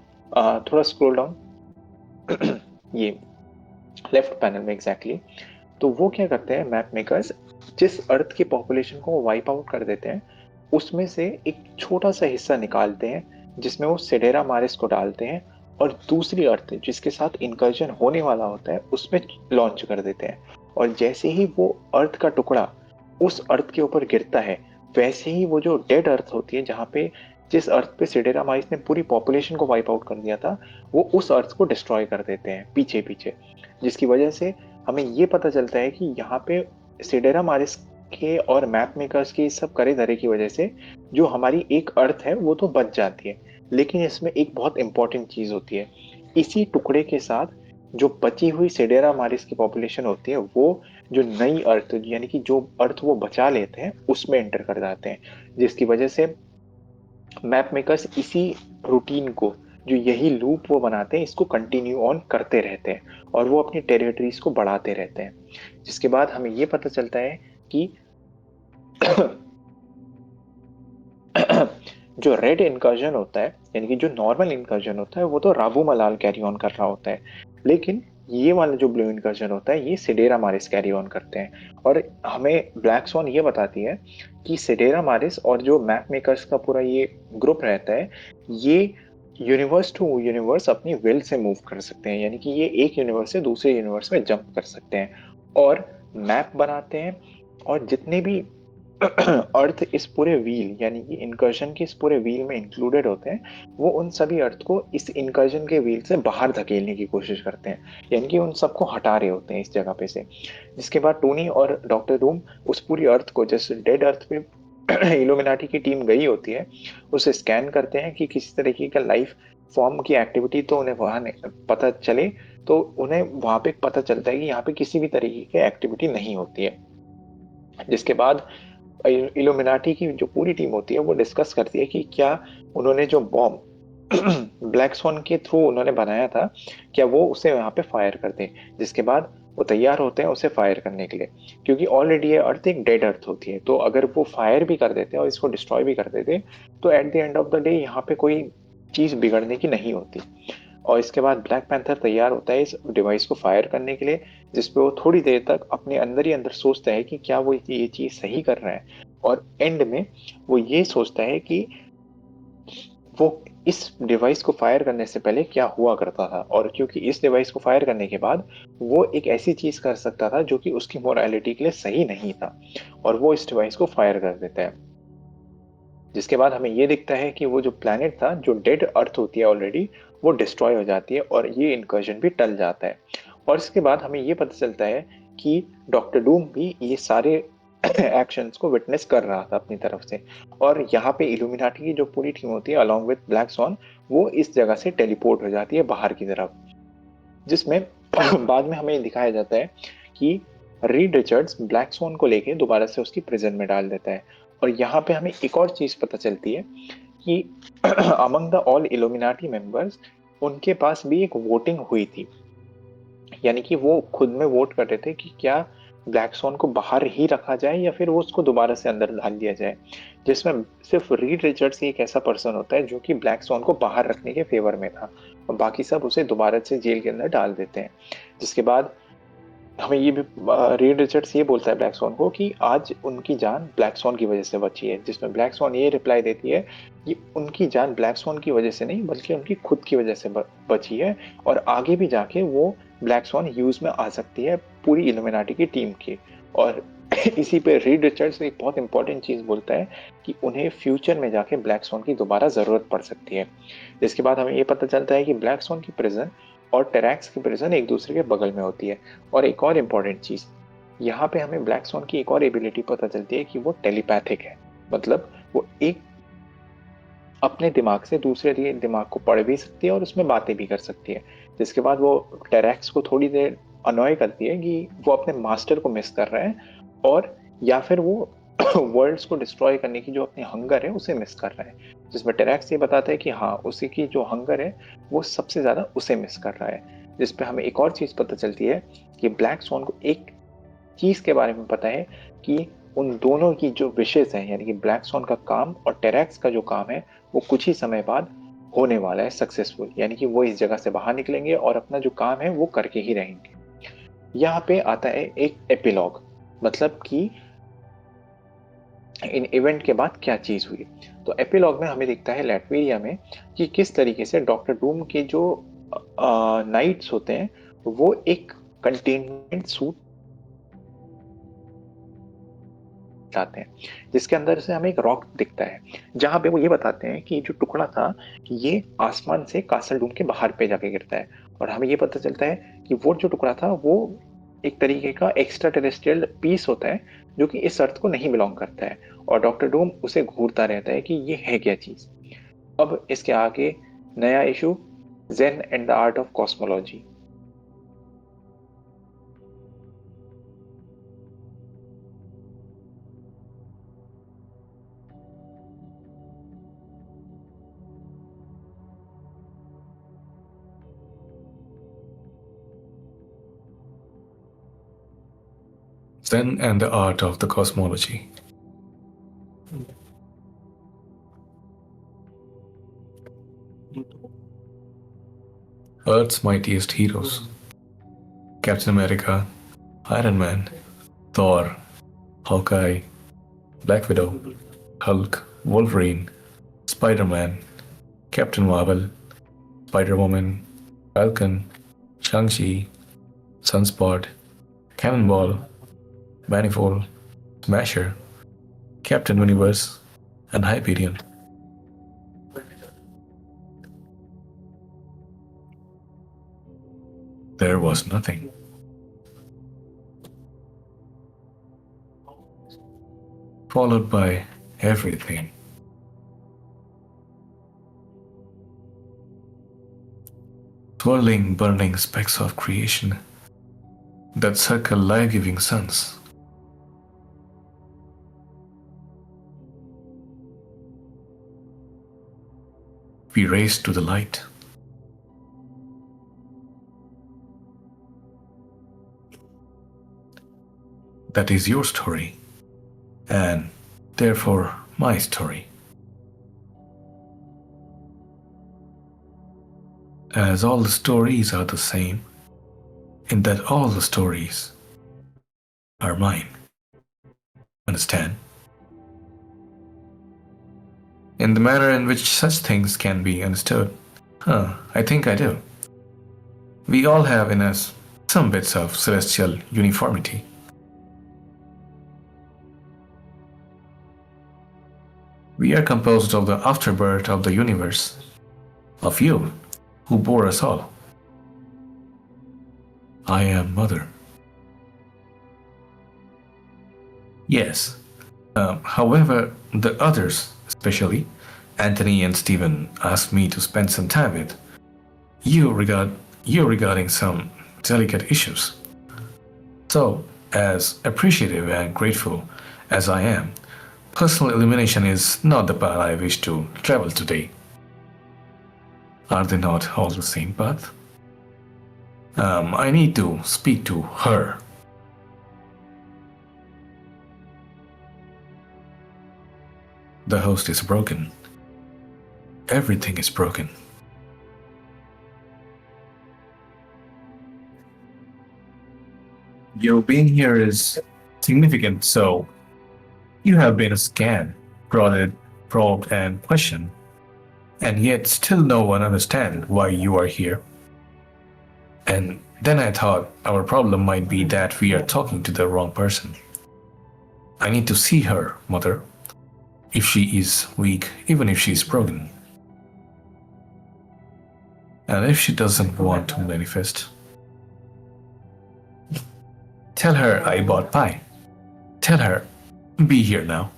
थोड़ा स्क्रॉल डाउन ये लेफ्ट पैनल में एग्जैक्टली। तो वो क्या करते हैं मैप मेकर्स, जिस अर्थ की पॉपुलेशन को वो वाइप आउट कर देते हैं उसमें से एक छोटा सा हिस्सा निकालते हैं जिसमें वो सिडेरा मारिस को डालते हैं और दूसरी अर्थ जिसके साथ इनकर्जन होने वाला होता है उसमें लॉन्च कर देते हैं। और जैसे ही वो अर्थ का टुकड़ा उस अर्थ के ऊपर गिरता है वैसे ही वो जो डेड अर्थ होती है जहाँ पे जिस अर्थ पे सिडेरा मारिस ने पूरी पॉपुलेशन को वाइप आउट कर दिया था वो उस अर्थ को डिस्ट्रॉय कर देते हैं पीछे पीछे, जिसकी वजह से हमें ये पता चलता है कि यहाँ पे सिडेरा मारिस के और मैप मेकर्स की सब करे धरे की वजह से जो हमारी एक अर्थ है वो तो बच जाती है, लेकिन इसमें एक बहुत इंपॉर्टेंट चीज होती है। इसी टुकड़े के साथ जो बची हुई सिडेरा मारिस की पॉपुलेशन होती है वो जो नई अर्थ यानी कि जो अर्थ वो बचा लेते हैं उसमें एंटर कर जाते हैं, जिसकी वजह से मैप मेकर्स इसी रूटीन को जो यही लूप वो बनाते हैं इसको कंटिन्यू ऑन करते रहते हैं और वो अपनी टेरिटरीज को बढ़ाते रहते हैं। जिसके बाद हमें ये पता चलता है कि जो रेड इनकर्जन होता है यानी कि जो नॉर्मल इनकर्जन होता है वो तो राबू मलाल कैरी ऑन कर रहा होता है, लेकिन ये वाला जो ब्लू इनकर्जन होता है ये सिडेरा मारिस कैरी ऑन करते हैं। और हमें ब्लैक स्वॉन ये बताती है कि सिडेरा मारिस और जो मैप मेकर्स का पूरा ये ग्रुप रहता है ये यूनिवर्स टू यूनिवर्स अपनी विल से मूव कर सकते हैं, यानी कि ये एक यूनिवर्स से दूसरे यूनिवर्स में जंप कर सकते हैं और मैप बनाते हैं। और जितने भी अर्थ इस पूरे व्हील यानी कि इनकर्जन के इस पूरे व्हील में इंक्लूडेड होते हैं वो उन सभी अर्थ को इस इनकर्जन के व्हील से बाहर धकेलने की कोशिश करते हैं, यानी कि उन सबको हटा रहे होते हैं इस जगह पे से। जिसके बाद टोनी और डॉक्टर रूम उस पूरी अर्थ को जैसे डेड अर्थ पे इल्यूमिनाटी की टीम गई होती है, उसे स्कैन करते हैं कि किसी तरीके का लाइफ फॉर्म की एक्टिविटी तो उन्हें वहां पता चले, तो उन्हें वहां पे पता चलता है कि यहाँ पे किसी भी तरीके की एक्टिविटी नहीं होती है। जिसके बाद इल्यूमिनाटी की जो पूरी टीम होती है वो डिस्कस करती है कि क्या उन्होंने जो बॉम्ब ब्लैक स्वॉन के थ्रू उन्होंने बनाया था, क्या वो उसे वहां पे फायर कर दें। जिसके बाद वो तैयार होते हैं उसे फायर करने के लिए, क्योंकि ऑलरेडी ये अर्थ एक डेड अर्थ होती है, तो अगर वो फायर भी कर देते और इसको डिस्ट्रॉय भी कर देते, तो at the end of the day यहाँ पे कोई चीज बिगड़ने की नहीं होती। और इसके बाद ब्लैक पैंथर तैयार होता है इस डिवाइस को फायर करने के लिए, जिसपे वो थोड़ी देर तक अपने अंदर ही अंदर सोचता है कि क्या वो ये चीज सही कर रहा है, और एंड में वो ये सोचता है कि वो इस डिवाइस को फायर करने से पहले क्या हुआ करता था, और क्योंकि इस डिवाइस को फायर करने के बाद वो एक ऐसी चीज कर सकता था जो कि उसकी मोरालिटी के लिए सही नहीं था, और वो इस डिवाइस को फायर कर देता है। जिसके बाद हमें ये दिखता है कि वो जो प्लैनेट था, जो डेड अर्थ होती है ऑलरेडी, वो डिस्ट्रॉय हो जाती है और ये इनकर्जन भी टल जाता है। और इसके बाद हमें ये पता चलता है कि डॉक्टर डूम भी ये सारे एक्शंस को विटनेस कर रहा था अपनी तरफ से, और यहाँ पे इल्यूमिनाटी की जो पूरी टीम होती है अलॉन्ग विद ब्लैक स्वॉन, वो इस जगह से टेलीपोर्ट हो जाती है बाहर की तरफ, जिसमें बाद में हमें दिखाया जाता है कि रीड रिचर्ड्स ब्लैक स्वॉन को लेके दोबारा से उसकी प्रिजन में डाल देता है। और यहाँ पे हमें एक और चीज पता चलती है कि among the all illuminati members, उनके पास भी एक वोटिंग हुई थी, यानी कि वो खुद में वोट कर रहे थे कि क्या ब्लैक स्वॉन को बाहर ही रखा जाए या फिर वो उसको दोबारा से अंदर डाल दिया जाए, जिसमें सिर्फ रीड रिचर्ड्स ही एक ऐसा पर्सन होता है जो कि ब्लैक स्वॉन को बाहर रखने के फेवर में था, और बाकी सब उसे दोबारा से जेल के अंदर डाल देते हैं। जिसके बाद हमें ये भी रीड रिचर्ड्स ये बोलता है ब्लैक स्वॉन को कि आज उनकी जान ब्लैक स्वॉन की वजह से बची है, जिसमें ब्लैक स्वॉन ये रिप्लाई देती है कि उनकी जान ब्लैक स्वॉन की वजह से नहीं बल्कि उनकी खुद की वजह से बची है, और आगे भी जाके वो ब्लैक स्वॉन यूज में आ सकती है पूरी इल्यूमिनाटी की टीम की। और इसी पे रीड रिचर्ड्स एक बहुत इंपॉर्टेंट चीज बोलता है कि उन्हें फ्यूचर में जाके ब्लैक स्वॉन की दोबारा जरूरत पड़ सकती है। जिसके बाद हमें ये पता चलता है कि ब्लैक स्वॉन की प्रिजन और टेरैक्स की प्रिजन एक दूसरे के बगल में होती है। और एक और इम्पॉर्टेंट चीज, यहाँ पे हमें ब्लैक स्वॉन की एक और एबिलिटी पता चलती है कि वो टेलीपैथिक है, मतलब वो एक अपने दिमाग से दूसरे दिमाग को पढ़ भी सकती है और उसमें बातें भी कर सकती है। जिसके बाद वो टेरैक्स को थोड़ी देर अनॉय करती है कि वो अपने मास्टर को मिस कर रहा है, और या फिर वो वर्ल्ड्स को डिस्ट्रॉय करने की जो अपनी हंगर है उसे मिस कर रहा है, जिसमें टेरैक्स ये बताता है कि हाँ उसी की जो हंगर है वो सबसे ज्यादा उसे मिस कर रहा है। जिसपे हमें एक और चीज पता चलती है कि ब्लैक स्वॉन को एक चीज के बारे में पता है कि उन दोनों की जो विशेष है, यानी कि ब्लैक स्वॉन का काम और टेरैक्स का जो काम है, वो कुछ ही समय बाद होने वाला है सक्सेसफुल, यानी कि वो इस जगह से बाहर निकलेंगे और अपना जो काम है वो करके ही रहेंगे। यहाँ पे आता है एक एपिलॉग, मतलब कि इन इवेंट के बाद क्या चीज हुई। तो एपिलॉग में हमें दिखता है लैटविरिया में कि किस तरीके से डॉक्टर डूम के जो नाइट्स होते हैं वो एक कंटेनमेंट सूट आते हैं, जिसके अंदर से हमें एक रॉक दिखता है, जहां पे वो ये बताते हैं कि जो टुकड़ा था ये आसमान से कासल डूम के बाहर पे जाके गिरता है, और हमें ये पता चलता है कि वो जो टुकड़ा था वो एक तरीके का एक्स्ट्रा टेरेस्ट्रियल पीस होता है जो कि इस अर्थ को नहीं बिलोंग करता है, और डॉक्टर डूम उसे घूरता रहता है कि ये है क्या चीज। अब इसके आगे नया issue, Zen and the art of cosmology. Zen and the art of the cosmology. Earth's mightiest heroes: Captain America, Iron Man, Thor, Hawkeye, Black Widow, Hulk, Wolverine, Spider-Man, Captain Marvel, Spider-Woman, Falcon, Shang-Chi, Sunspot, Cannonball, Manifold, Smasher, Captain Universe, and Hyperion. There was nothing. Followed by everything. Swirling, burning specks of creation that circle life-giving suns. We race to the light. That is your story, and therefore my story. As all the stories are the same, in that all the stories are mine. Understand? In the manner in which such things can be understood, I think I do. We all have in us some bits of celestial uniformity. We are composed of the afterbirth of the universe, of you, who bore us all. I am Mother. Yes. However, the others, especially Anthony and Stephen, asked me to spend some time with you regarding some delicate issues. So, as appreciative and grateful as I am, personal illumination is not the path I wish to travel today. Are they not all the same path? I need to speak to her. The host is broken. Everything is broken. Your being here is significant, so you have been scanned, prodded, probed, and questioned, and yet still no one understands why you are here. And then I thought our problem might be that we are talking to the wrong person. I need to see her, Mother. If she is weak, even if she is broken. And if she doesn't want to manifest, tell her I bought pie. Tell her, be here now.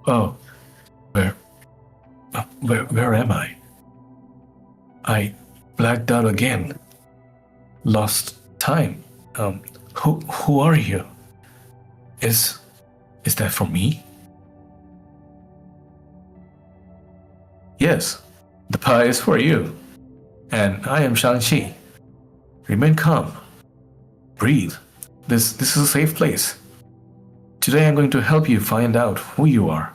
Oh, where am I? I blacked out again. Lost time. Who are you? Is that for me? Yes, the pie is for you. And I am Shang-Chi. Remain calm. Breathe. This is a safe place. Today I'm going to help you find out who you are.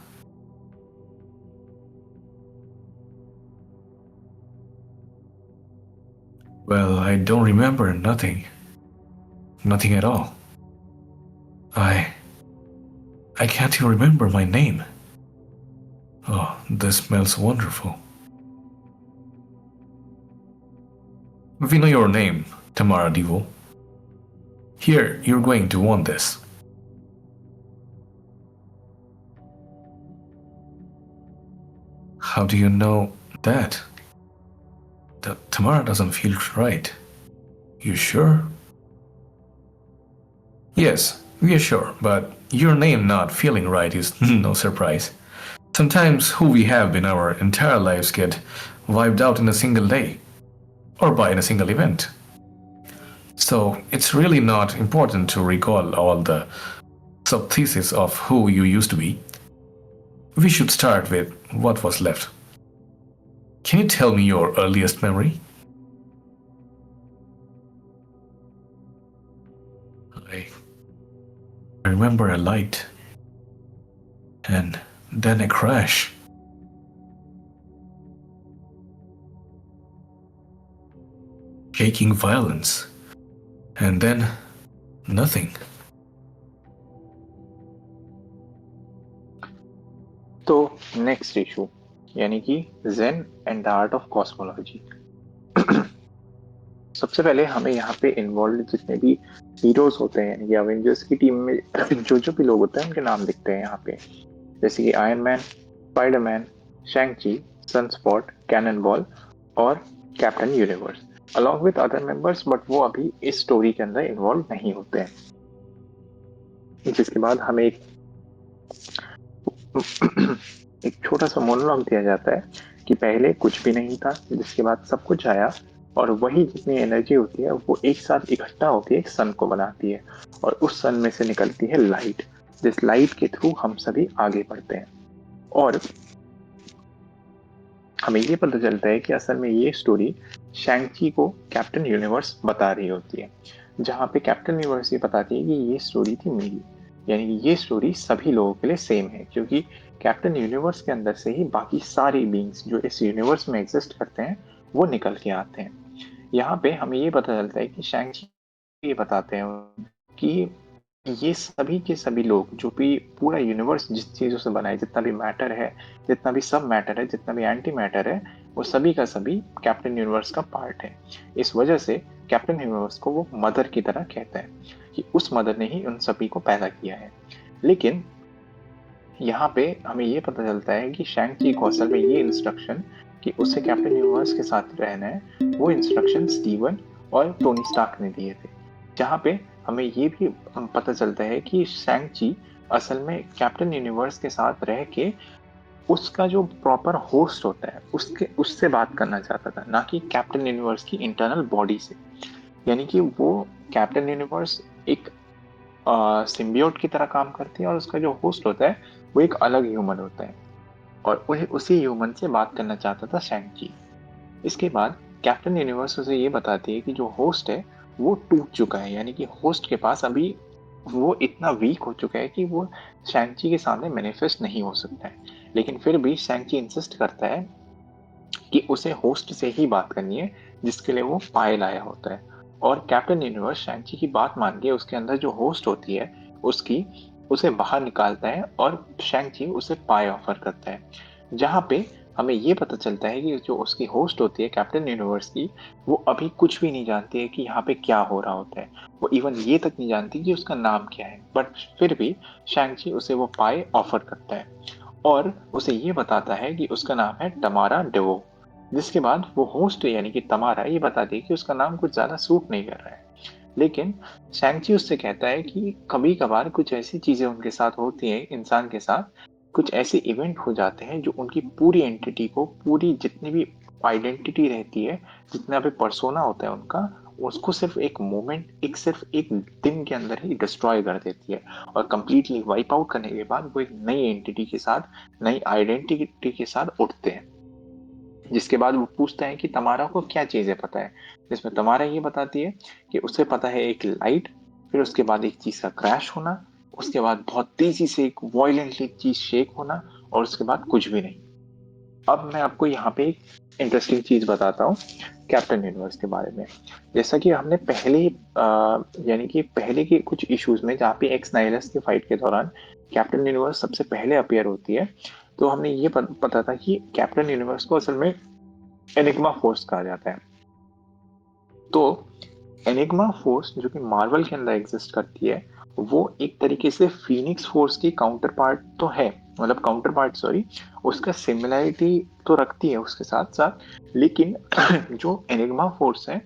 Well, I don't remember nothing. Nothing at all. I can't even remember my name. Oh, this smells wonderful. We know your name, Tamara Devo. Here, you're going to want this. How do you know that? Tamara doesn't feel right. You sure? Yes, we are sure, but your name not feeling right is no surprise. Sometimes who we have been our entire lives get wiped out in a single day, or by in a single event. So it's really not important to recall all the sub-thesis of who you used to be. We should start with what was left. Can you tell me your earliest memory? I remember a light, and then a crash. Shaking violence, and then nothing. तो next issue यानी कि Zen and the art of cosmology. सबसे पहले हमें यहाँ पे involve जितने भी हीरोज होते हैं यानी कि अवेंजर्स की टीम में जो भी लोग होते हैं उनके नाम दिखते हैं यहाँ पे, जैसे कि आयरन मैन, स्पाइडरमैन, शैंग ची, सनस्पॉट, कैनन बॉल और captain universe. Along with other members, but वो अभी इस स्टोरी के अंदर इन्वॉल्व नहीं होते हैं। जिसके बाद हमें एक छोटा सा मोनोलॉग दिया जाता है कि पहले कुछ भी नहीं था, जिसके बाद सब कुछ आया, और वही जितनी एनर्जी होती है वो एक साथ इकट्ठा होकर एक सन को बनाती है, और उस सन में से निकलती है लाइट, जिस लाइट के थ्रू हम सभी आगे बढ़ते हैं। और हमें ये पता चलता है कि असल में ये स्टोरी शैंग-ची को कैप्टन यूनिवर्स बता रही होती है, जहाँ पे कैप्टन यूनिवर्स ये बताती है कि ये स्टोरी थी मेरी, यानी कि ये स्टोरी सभी लोगों के लिए सेम है, क्योंकि कैप्टन यूनिवर्स के अंदर से ही बाकी सारे बीइंग्स जो इस यूनिवर्स में एग्जिस्ट करते हैं वो निकल के आते हैं। यहाँ पे हमें ये पता चलता है कि शैंग-ची ये बताते हैं कि ये सभी के सभी लोग, जो भी पूरा यूनिवर्स जिस चीजों से बना है, जितना भी मैटर है, जितना भी सब मैटर है, जितना भी एंटी मैटर है, वो सभी का सभी कैप्टन यूनिवर्स का पार्ट है। इस वजह से कैप्टन यूनिवर्स को वो मदर की तरह कहते हैं, कि उस मदर ने ही उन सभी को पैदा किया है। लेकिन यहाँ पे हमें ये पता चलता है कि शैंग-ची को असल में ये इंस्ट्रक्शन कि उसे कैप्टन यूनिवर्स के साथ रहना है, वो इंस्ट्रक्शन स्टीवन और टोनी स्टार्क ने दिए थे। जहाँ पे हमें ये भी पता चलता है कि शैंग-ची असल में कैप्टन यूनिवर्स के साथ रह के उसका जो प्रॉपर होस्ट होता है उससे बात करना चाहता था, ना कि कैप्टन यूनिवर्स की इंटरनल बॉडी से। यानी कि वो कैप्टन यूनिवर्स एक सिम्बियोट की तरह काम करती है, और उसका जो होस्ट होता है वो एक अलग ह्यूमन होता है, और उसी ह्यूमन से बात करना चाहता था शैंग-ची। इसके बाद कैप्टन यूनिवर्स उसे ये बताती है कि जो होस्ट है वो टूट चुका है, यानी कि होस्ट के पास अभी वो इतना वीक हो चुका है कि वो शैंग-ची के सामने मैनिफेस्ट नहीं हो सकता है। लेकिन फिर भी शैंग-ची इंसिस्ट करता है कि उसे होस्ट से ही बात करनी है, जिसके लिए वो पाए लाया होता है। और कैप्टन यूनिवर्स शैंग-ची की बात मान के उसके अंदर जो होस्ट होती है उसकी उसे बाहर निकालता है, और शैंग-ची उसे पाए ऑफर करता है। जहाँ पे हमें ये पता चलता है कि जो उसकी होस्ट होती है कैप्टन यूनिवर्स की, वो अभी कुछ भी नहीं जानती है कि यहाँ पे क्या हो रहा होता है। वो इवन ये तक नहीं जानती कि उसका नाम क्या है, बट फिर भी शैंग-ची उसे वो पाए ऑफर करता है, और उसे ये बताता है कि उसका नाम है तमारा डेवो। जिसके बाद वो होस्ट यानी कि तमारा ये बताती है कि उसका नाम कुछ ज्यादा सूट नहीं कर रहा है। लेकिन शैंग-ची उससे कहता है कि कभी कभार कुछ ऐसी चीजें उनके साथ होती हैं, इंसान के साथ कुछ ऐसे इवेंट हो जाते हैं जो उनकी पूरी एंटिटी को, पूरी जितनी भी आइडेंटिटी रहती है, जितना भी पर्सोना होता है उनका, उसको सिर्फ एक मोमेंट, सिर्फ एक दिन के अंदर ही डिस्ट्रॉय कर देती है, और कंप्लीटली वाइप आउट करने के बाद वो एक नई एंटिटी के साथ, नई आइडेंटिटी के साथ उठते हैं। जिसके बाद वो पूछता है कि तमारा को क्या चीजें पता है, जिसमें तमारा ये बताती है कि उसे पता है एक लाइट, फिर उसके बाद एक चीज का क्रैश होना, उसके बाद बहुत तेजी से एक वायलेंटली चीज शेक होना, और उसके बाद कुछ भी नहीं। अब मैं आपको यहाँ पे एक इंटरेस्टिंग चीज बताता हूँ कैप्टन यूनिवर्स के बारे में। जैसा कि हमने पहले यानी कि पहले के कुछ इश्यूज में, जहाँ पे एक्स नाइलस की फाइट के दौरान कैप्टन यूनिवर्स सबसे पहले अपीयर होती है, तो हमने ये पता था कि कैप्टन यूनिवर्स को असल में एनिग्मा फोर्स कहा जाता है। तो एनिग्मा फोर्स जो कि मार्वल के अंदर एग्जिस्ट करती है, वो एक तरीके से फीनिक्स फोर्स की काउंटर पार्ट तो है, मतलब काउंटर पार्ट सॉरी, उसका सिमिलैरिटी तो रखती है उसके साथ साथ। लेकिन जो एनिग्मा फोर्स है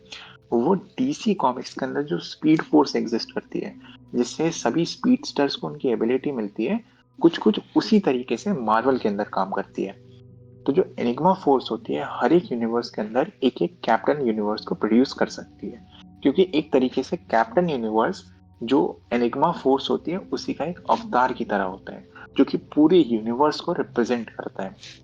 वो डीसी कॉमिक्स के अंदर जो स्पीड फोर्स एग्जिस्ट करती है, जिससे सभी स्पीडस्टर्स को उनकी एबिलिटी मिलती है, कुछ कुछ उसी तरीके से मार्वल के अंदर काम करती है। तो जो एनिग्मा फोर्स होती है हर एक यूनिवर्स के अंदर एक एक कैप्टन यूनिवर्स को प्रोड्यूस कर सकती है, क्योंकि एक तरीके से कैप्टन यूनिवर्स जो एनिग्मा फोर्स होती है उसी का एक अवतार की तरह होता है, जो कि पूरे यूनिवर्स को रिप्रेजेंट करता है।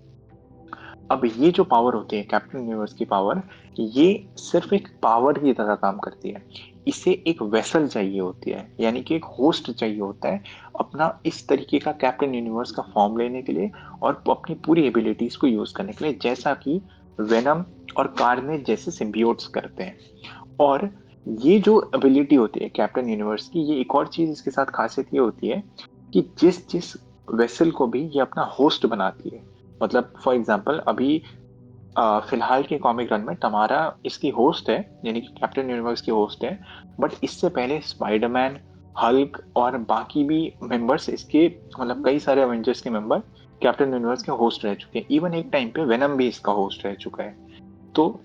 अब ये जो पावर होती है कैप्टन यूनिवर्स की पावर, ये सिर्फ एक पावर की तरह काम करती है। इसे एक वेसल चाहिए होती है, यानी कि एक होस्ट चाहिए होता है अपना इस तरीके का कैप्टन यूनिवर्स का फॉर्म लेने के लिए, और अपनी पूरी एबिलिटीज को यूज करने के लिए, जैसा कि वेनम और कार्नेज जैसे सिम्बियोट्स करते हैं। और ये जो एबिलिटी होती है कैप्टन यूनिवर्स की, ये एक और चीज इसके साथ खासियत ये होती है कि जिस जिस वेसल को भी ये अपना होस्ट बनाती है, मतलब फॉर एग्जांपल अभी फिलहाल के कॉमिक रन में तमारा इसकी होस्ट है, यानी कि कैप्टन यूनिवर्स की होस्ट है। बट इससे पहले स्पाइडरमैन, हल्क और बाकी भी मेंबर्स इसके, मतलब कई सारे अवेंजर्स के मेंबर कैप्टन यूनिवर्स के होस्ट रह चुके हैं। इवन एक टाइम पे वेनम भी इसका होस्ट रह चुका है। तो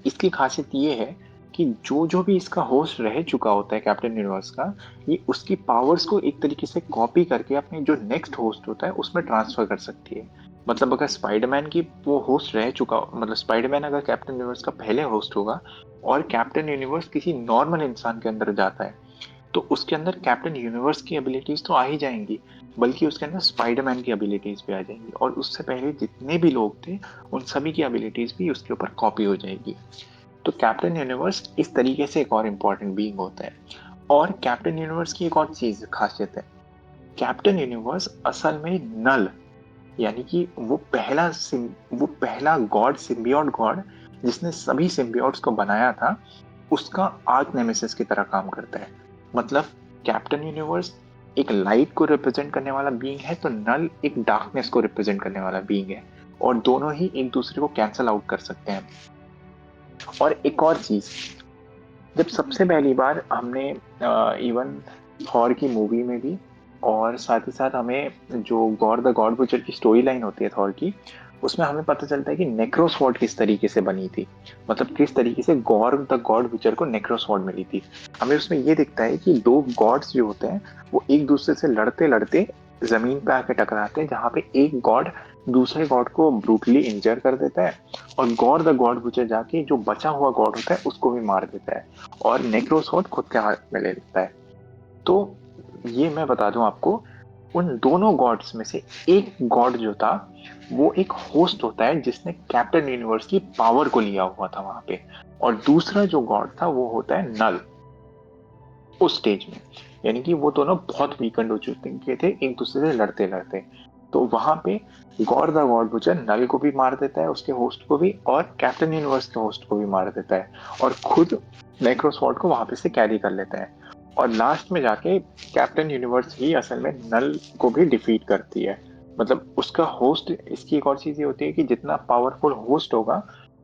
इसकी खासियत ये है कि जो भी इसका होस्ट रह चुका होता है कैप्टन यूनिवर्स का, ये उसकी पावर्स को एक तरीके से कॉपी करके अपने जो नेक्स्ट होस्ट होता है उसमें ट्रांसफर कर सकती है। मतलब अगर स्पाइडरमैन की वो होस्ट रह चुका, मतलब स्पाइडरमैन अगर कैप्टन यूनिवर्स का पहले होस्ट होगा और कैप्टन यूनिवर्स किसी नॉर्मल इंसान के अंदर जाता है, तो उसके अंदर कैप्टन यूनिवर्स की एबिलिटीज तो आ ही जाएंगी, बल्कि उसके अंदर स्पाइडरमैन की एबिलिटीज भी आ जाएंगी, और उससे पहले जितने भी लोग थे उन सभी की एबिलिटीज भी उसके ऊपर कॉपी हो जाएगी। तो कैप्टन यूनिवर्स इस तरीके से एक और इम्पॉर्टेंट बीइंग होता है। और कैप्टन यूनिवर्स की एक और चीज खासियत है, कैप्टन यूनिवर्स असल में नल, यानी कि वो पहला गॉड, सिम्बियोट गॉड, जिसने सभी सिम्बियोट्स को बनाया था, उसका आर्च नेमेसिस की तरह काम करता है। मतलब कैप्टन यूनिवर्स एक लाइट को रिप्रेजेंट करने वाला बीइंग है, तो नल एक डार्कनेस को रिप्रेजेंट करने वाला बीइंग है, और दोनों ही एक दूसरे को कैंसल आउट कर सकते हैं। और एक और चीज, जब सबसे पहली बार हमने इवन थॉर की मूवी में भी, और साथ ही साथ हमें जो गॉड द गॉड बुचर की स्टोरी लाइन होती है थॉर की, उसमें हमें पता चलता है कि नेक्रोसवॉर्ड किस तरीके से बनी थी, मतलब किस तरीके से गॉड द गॉड बुचर को नेक्रोसवॉर्ड मिली थी। हमें उसमें ये दिखता है कि दो गॉड्स जो होते हैं वो एक दूसरे से लड़ते लड़ते जमीन पे आके टकराते हैं, जहाँ पे एक गॉड दूसरे गॉड को ब्रूटली इंजर कर देता है, और गॉड द गॉड बुचर जाके जो बचा हुआ गॉड होता है उसको भी मार देता है, और नेक्रोसवॉर्ड खुद के हाथ में ले लेता है। तो ये मैं बता दूं आपको, उन दोनों गॉड्स में से एक गॉड जो था वो एक होस्ट होता है जिसने कैप्टन यूनिवर्स की पावर को लिया हुआ था वहां पे, और दूसरा जो गॉड था वो होता है नल उस स्टेज में। यानी कि वो दोनों बहुत वीकेंड हो चुके थे एक दूसरे से लड़ते लड़ते। तो वहां पे गॉड द गॉड बुचर नल को भी मार देता है, उसके होस्ट को भी, और कैप्टन यूनिवर्स के होस्ट को भी मार देता है, और खुद नेक्रोसवॉर्ड को वहां पे से कैरी कर लेता है। और लास्ट में जाके कैप्टन यूनिवर्स ही असल में नल को भी डिफीट करती है। मतलब उसका होस्ट, इसकी एक और चीज ये होती है कि जितना पावरफुल होस्ट होगा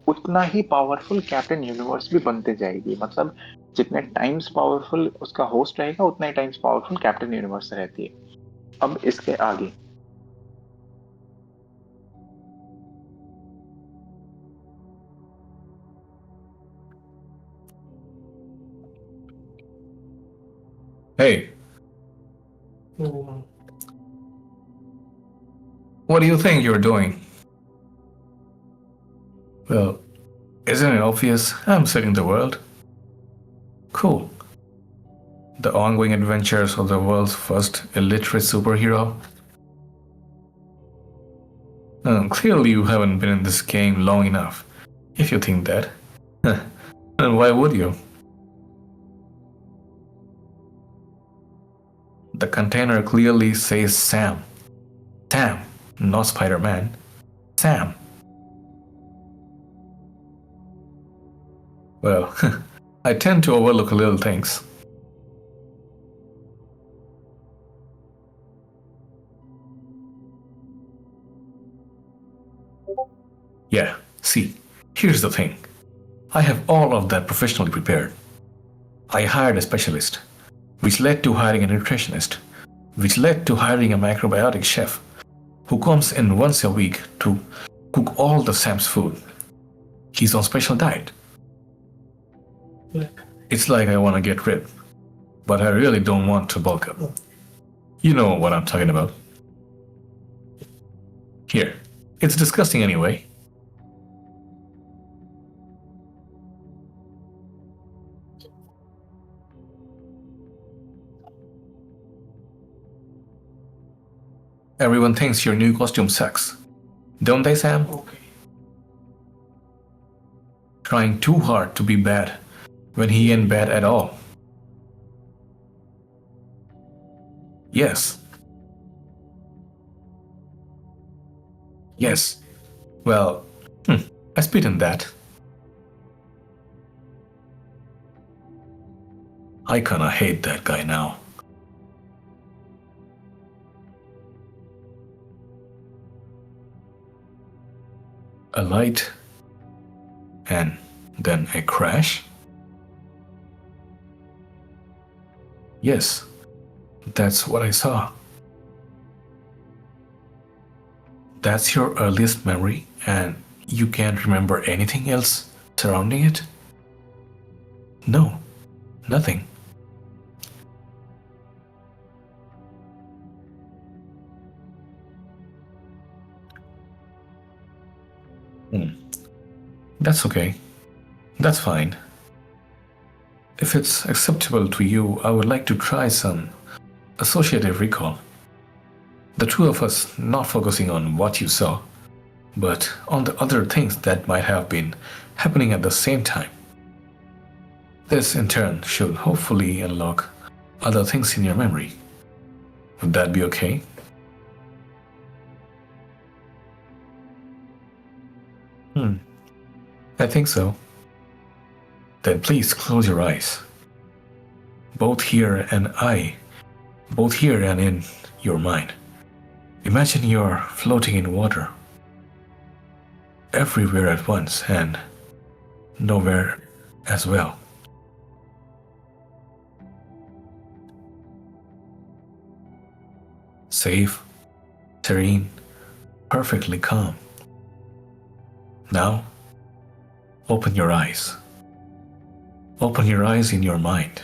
उतना ही पावरफुल कैप्टन यूनिवर्स भी बनते जाएगी। मतलब जितने टाइम्स पावरफुल उसका होस्ट रहेगा उतना ही टाइम्स पावरफुल कैप्टन यूनिवर्स रहती है। अब इसके आगे Hey, what do you think you're doing? Well, isn't it obvious I'm saving the world? Cool. The ongoing adventures of the world's first illiterate superhero? Clearly, you haven't been in this game long enough, if you think that. Then why would you? The container clearly says Sam. Sam, not Spider-Man. Sam. Well, I tend to overlook little things. Yeah, see, here's the thing. I have all of that professionally prepared. I hired a specialist, which led to hiring a nutritionist, which led to hiring a microbiotic chef who comes in once a week to cook all the Sam's food. He's on special diet. It's like I want to get ripped, but I really don't want to bulk up. You know what I'm talking about. Here, it's disgusting anyway. Everyone thinks your new costume sucks. Don't they, Sam? Okay. Trying too hard to be bad when he ain't bad at all. Yes. Yes. Well, I spit in that. I kinda hate that guy now. A light, and then a crash? Yes, that's what I saw. That's your earliest memory, and you can't remember anything else surrounding it? No, nothing. That's okay. That's fine. If it's acceptable to you, I would like to try some associative recall. The two of us not focusing on what you saw, but on the other things that might have been happening at the same time. This, in turn, should hopefully unlock other things in your memory. Would that be okay? I think so. Then please close your eyes. Both here and in your mind. Imagine you're floating in water. Everywhere at once and nowhere as well. Safe, serene, perfectly calm. Now, open your eyes. Open your eyes in your mind.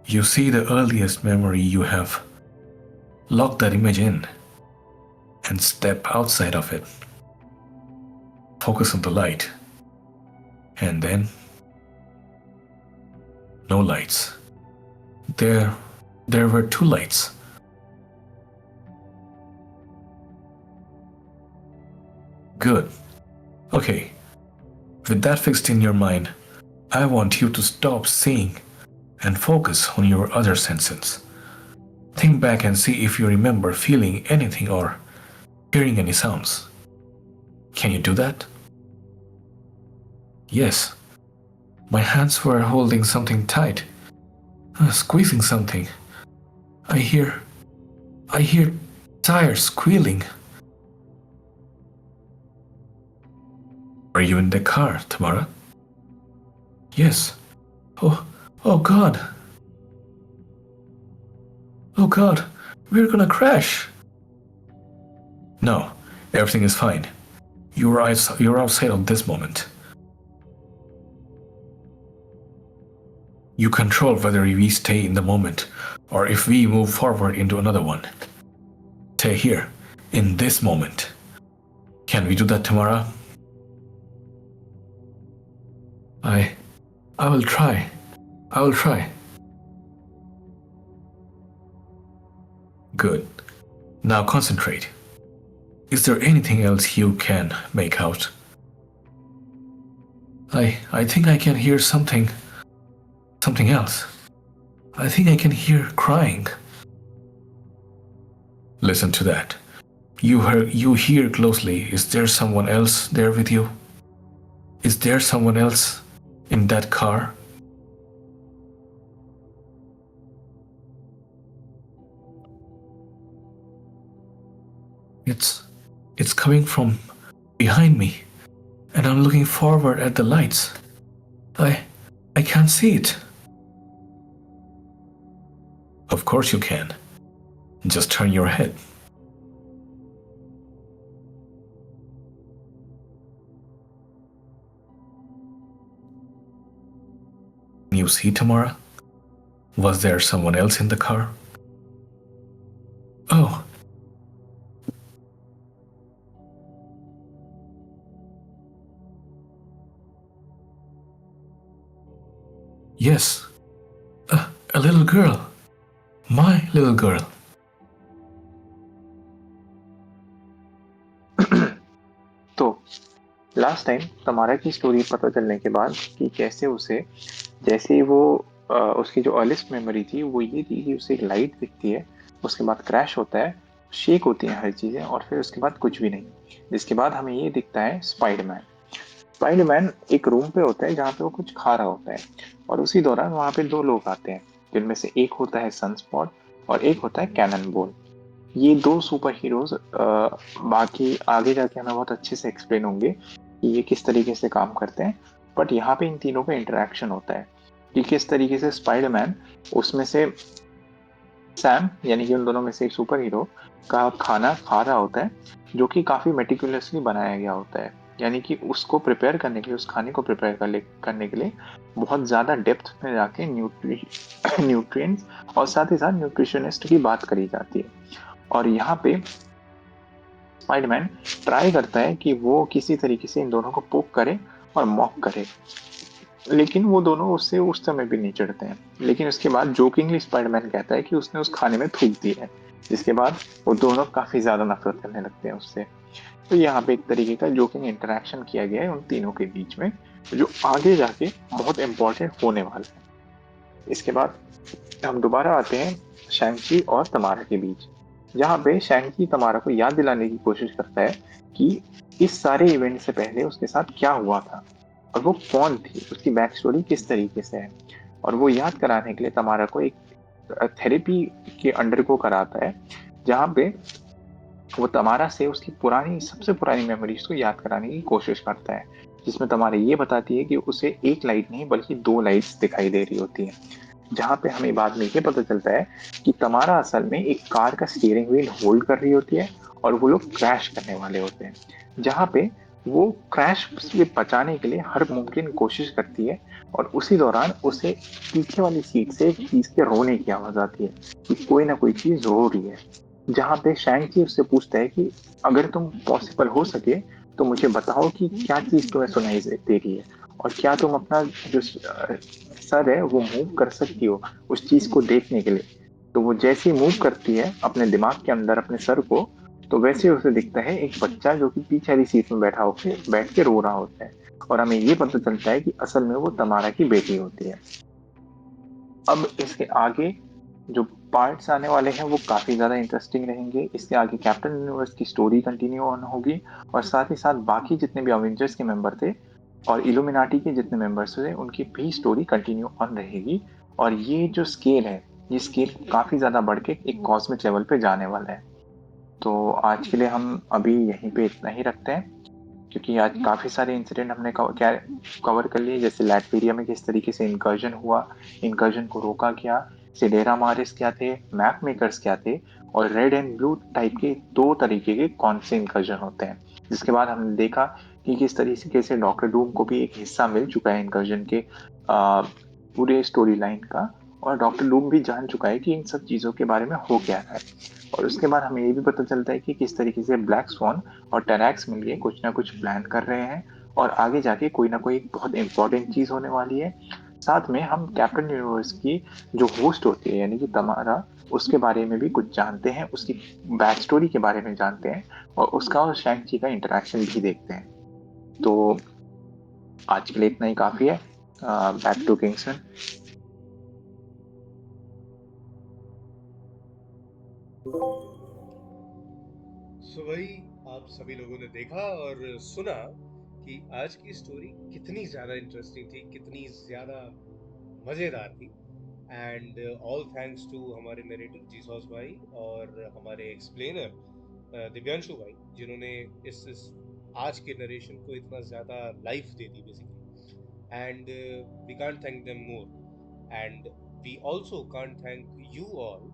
You see the earliest memory you have. Lock that image in and step outside of it. Focus on the light. And then, no lights. There were two lights. Good. Okay. With that fixed in your mind, I want you to stop seeing and focus on your other senses. Think back and see if you remember feeling anything or hearing any sounds. Can you do that? Yes. My hands were holding something tight, squeezing something. I hear tires squealing. Are you in the car, Tamara? Yes. Oh God. Oh God, we're gonna crash. No, everything is fine. You're outside of this moment. You control whether we stay in the moment or if we move forward into another one. Stay here, in this moment. Can we do that, Tamara? I will try. I will try. Good. Now concentrate. Is there anything else you can make out? I think I can hear something else. I think I can hear crying. Listen to that. You hear closely. Is there someone else there with you? Is there someone else in that car? It's coming from behind me, and I'm looking forward at the lights. I can't see it. Of course you can. Just turn your head. You see, Tamara? Was there someone else in the car? Oh. Yes. A little girl. My little girl. तो last time तमारा की story पता चलने के बाद कि कैसे उसे जैसे ही वो उसकी जो अर्लिस्ट मेमोरी थी वो ये थी कि उसे एक लाइट दिखती है, उसके बाद क्रैश होता है, शेक होती हैं हर चीज़ें और फिर उसके बाद कुछ भी नहीं, जिसके बाद हमें ये दिखता है स्पाइडरमैन। स्पाइडरमैन एक रूम पे होता है जहाँ पे वो कुछ खा रहा होता है और उसी दौरान वहाँ पे दो लोग आते हैं जिनमें से एक होता है सनस्पॉट और एक होता है कैननबॉल। ये दो सुपर हीरोज बाकी आगे जाके हमें बहुत अच्छे से एक्सप्लेन होंगे कि ये किस तरीके से काम करते हैं, बट यहाँ पे इन तीनों का इंटरेक्शन होता है कि किस तरीके से स्पाइडरमैन उसमें से सैम यानी कि उन दोनों में से एक सुपर हीरो का खाना खा रहा होता है जो कि काफ़ी मेटिकुलसली बनाया गया होता है यानी कि उसको प्रिपेयर करने के लिए, उस खाने को प्रिपेयर करने के लिए बहुत ज़्यादा डेप्थ में जाके न्यूट्रिएंट्स और साथ ही साथ न्यूट्रिशनिस्ट की बात करी जाती है। और यहाँ पे स्पाइडरमैन ट्राई करता है कि वो किसी तरीके से इन दोनों को पोक करे और मॉक करे, लेकिन वो दोनों उससे उस समय भी नहीं चिढ़ते हैं। लेकिन उसके बाद जोकिंगली स्पाइडरमैन कहता है कि उसने उस खाने में थूक दी है, जिसके बाद वो दोनों काफी ज्यादा नफरत करने लगते हैं उससे। तो यहाँ पे एक तरीके का जोकिंग इंटरेक्शन किया गया है उन तीनों के बीच में, जो आगे जाके बहुत इम्पोर्टेंट होने वाला है। इसके बाद हम दोबारा आते हैं शैंची और तमारा के बीच, जहाँ पे शैंची तमारा को याद दिलाने की कोशिश करता है कि इस सारे इवेंट से पहले उसके साथ क्या हुआ था और वो कौन थी, उसकी बैक स्टोरी किस तरीके से है। और वो याद कराने के लिए तमारा को एक थेरेपी के अंडर को कराता है, जहाँ पे वो तमारा से उसकी पुरानी, सबसे पुरानी मेमोरीज को याद कराने की कोशिश करता है, जिसमें तमारा ये बताती है कि उसे एक लाइट नहीं बल्कि दो लाइट्स दिखाई दे रही होती हैं। जहाँ पे हमें बाद में ये पता चलता है कि तमारा असल में एक कार का स्टीयरिंग व्हील होल्ड कर रही होती है और वो लोग क्रैश करने वाले होते हैं, जहाँ पे वो क्रैश से बचाने के लिए हर मुमकिन कोशिश करती है। और उसी दौरान उसे पीछे वाली सीट से एक चीज के रोने की आवाज आती है कि कोई ना कोई चीज रो रही है, जहाँ पे शैंकी उससे पूछता है कि अगर तुम पॉसिबल हो सके तो मुझे बताओ कि क्या चीज तुम्हें सुनाई दे रही है, और क्या तुम अपना जो सर है वो मूव कर सकती हो उस चीज को देखने के लिए। तो वो जैसे ही मूव करती है अपने दिमाग के अंदर अपने सर को, तो वैसे उसे दिखता है एक बच्चा जो कि पीछे वाली सीट में बैठ के रो रहा होता है। और हमें ये पता चलता है कि असल में वो तमारा की बेटी होती है। अब इसके आगे जो पार्ट्स आने वाले हैं वो काफी ज्यादा इंटरेस्टिंग रहेंगे। इसके आगे कैप्टन यूनिवर्स की स्टोरी कंटिन्यू ऑन होगी, और साथ ही साथ बाकी जितने भी अवेंजर्स के मेंबर थे और इल्यूमिनाटी के जितने मेंबर्स थे उनकी भी स्टोरी कंटिन्यू ऑन रहेगी। और ये जो स्केल है, ये स्केल काफी ज्यादा बढ़ के एक कॉस्मिक लेवल पे जाने वाला है। तो आज के लिए हम अभी यहीं पे इतना ही रखते हैं, क्योंकि आज काफी सारे इंसिडेंट हमने कवर कर लिए, जैसे लैटवीरिया में किस तरीके से इनकर्जन हुआ, इनकर्जन को रोका गया, सिडेरा मारिस क्या थे, मैप मेकर्स क्या थे, और रेड एंड ब्लू टाइप के दो तरीके के कौन से इनकर्जन होते हैं। जिसके बाद हमने देखा कि किस तरीके से डॉक्टर डूम को भी एक हिस्सा मिल चुका है इनकर्जन के पूरे स्टोरी लाइन का, और डॉक्टर डूम भी जान चुका है कि इन सब चीजों के बारे में हो क्या रहा है। और उसके बाद हमें ये भी पता चलता है कि किस तरीके से ब्लैक स्वॉन और टेरैक्स मिलके कुछ ना कुछ प्लान कर रहे हैं, और आगे जाके कोई ना कोई बहुत इंपॉर्टेंट चीज होने वाली है। साथ में हम कैप्टन यूनिवर्स की जो होस्ट होती है यानी कि तमारा, उसके बारे में भी कुछ जानते हैं, उसकी बैक स्टोरी के बारे में जानते हैं, और उसका और शैंग-ची का इंटरेक्शन भी देखते हैं। तो आज के लिए इतना ही काफी है। Back to किंगसन। सो भाई, आप सभी लोगों ने देखा और सुना कि आज की स्टोरी कितनी ज़्यादा इंटरेस्टिंग थी, कितनी ज़्यादा मज़ेदार थी। एंड ऑल थैंक्स टू हमारे नरेटर जीसॉस भाई और हमारे एक्सप्लेनर दिव्यांशु भाई, जिन्होंने इस आज के नरेशन को इतना ज़्यादा लाइफ दे दी basically. And we can't thank them more, and we also can't thank you all,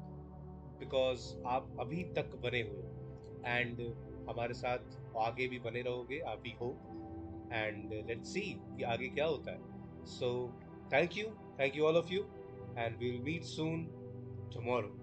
because आप अभी तक बने हुए हो एंड हमारे साथ आगे भी बने रहोगे, आप ही हो। एंड लेट्स सी कि आगे क्या होता है। So thank you all of you, and we will meet soon tomorrow.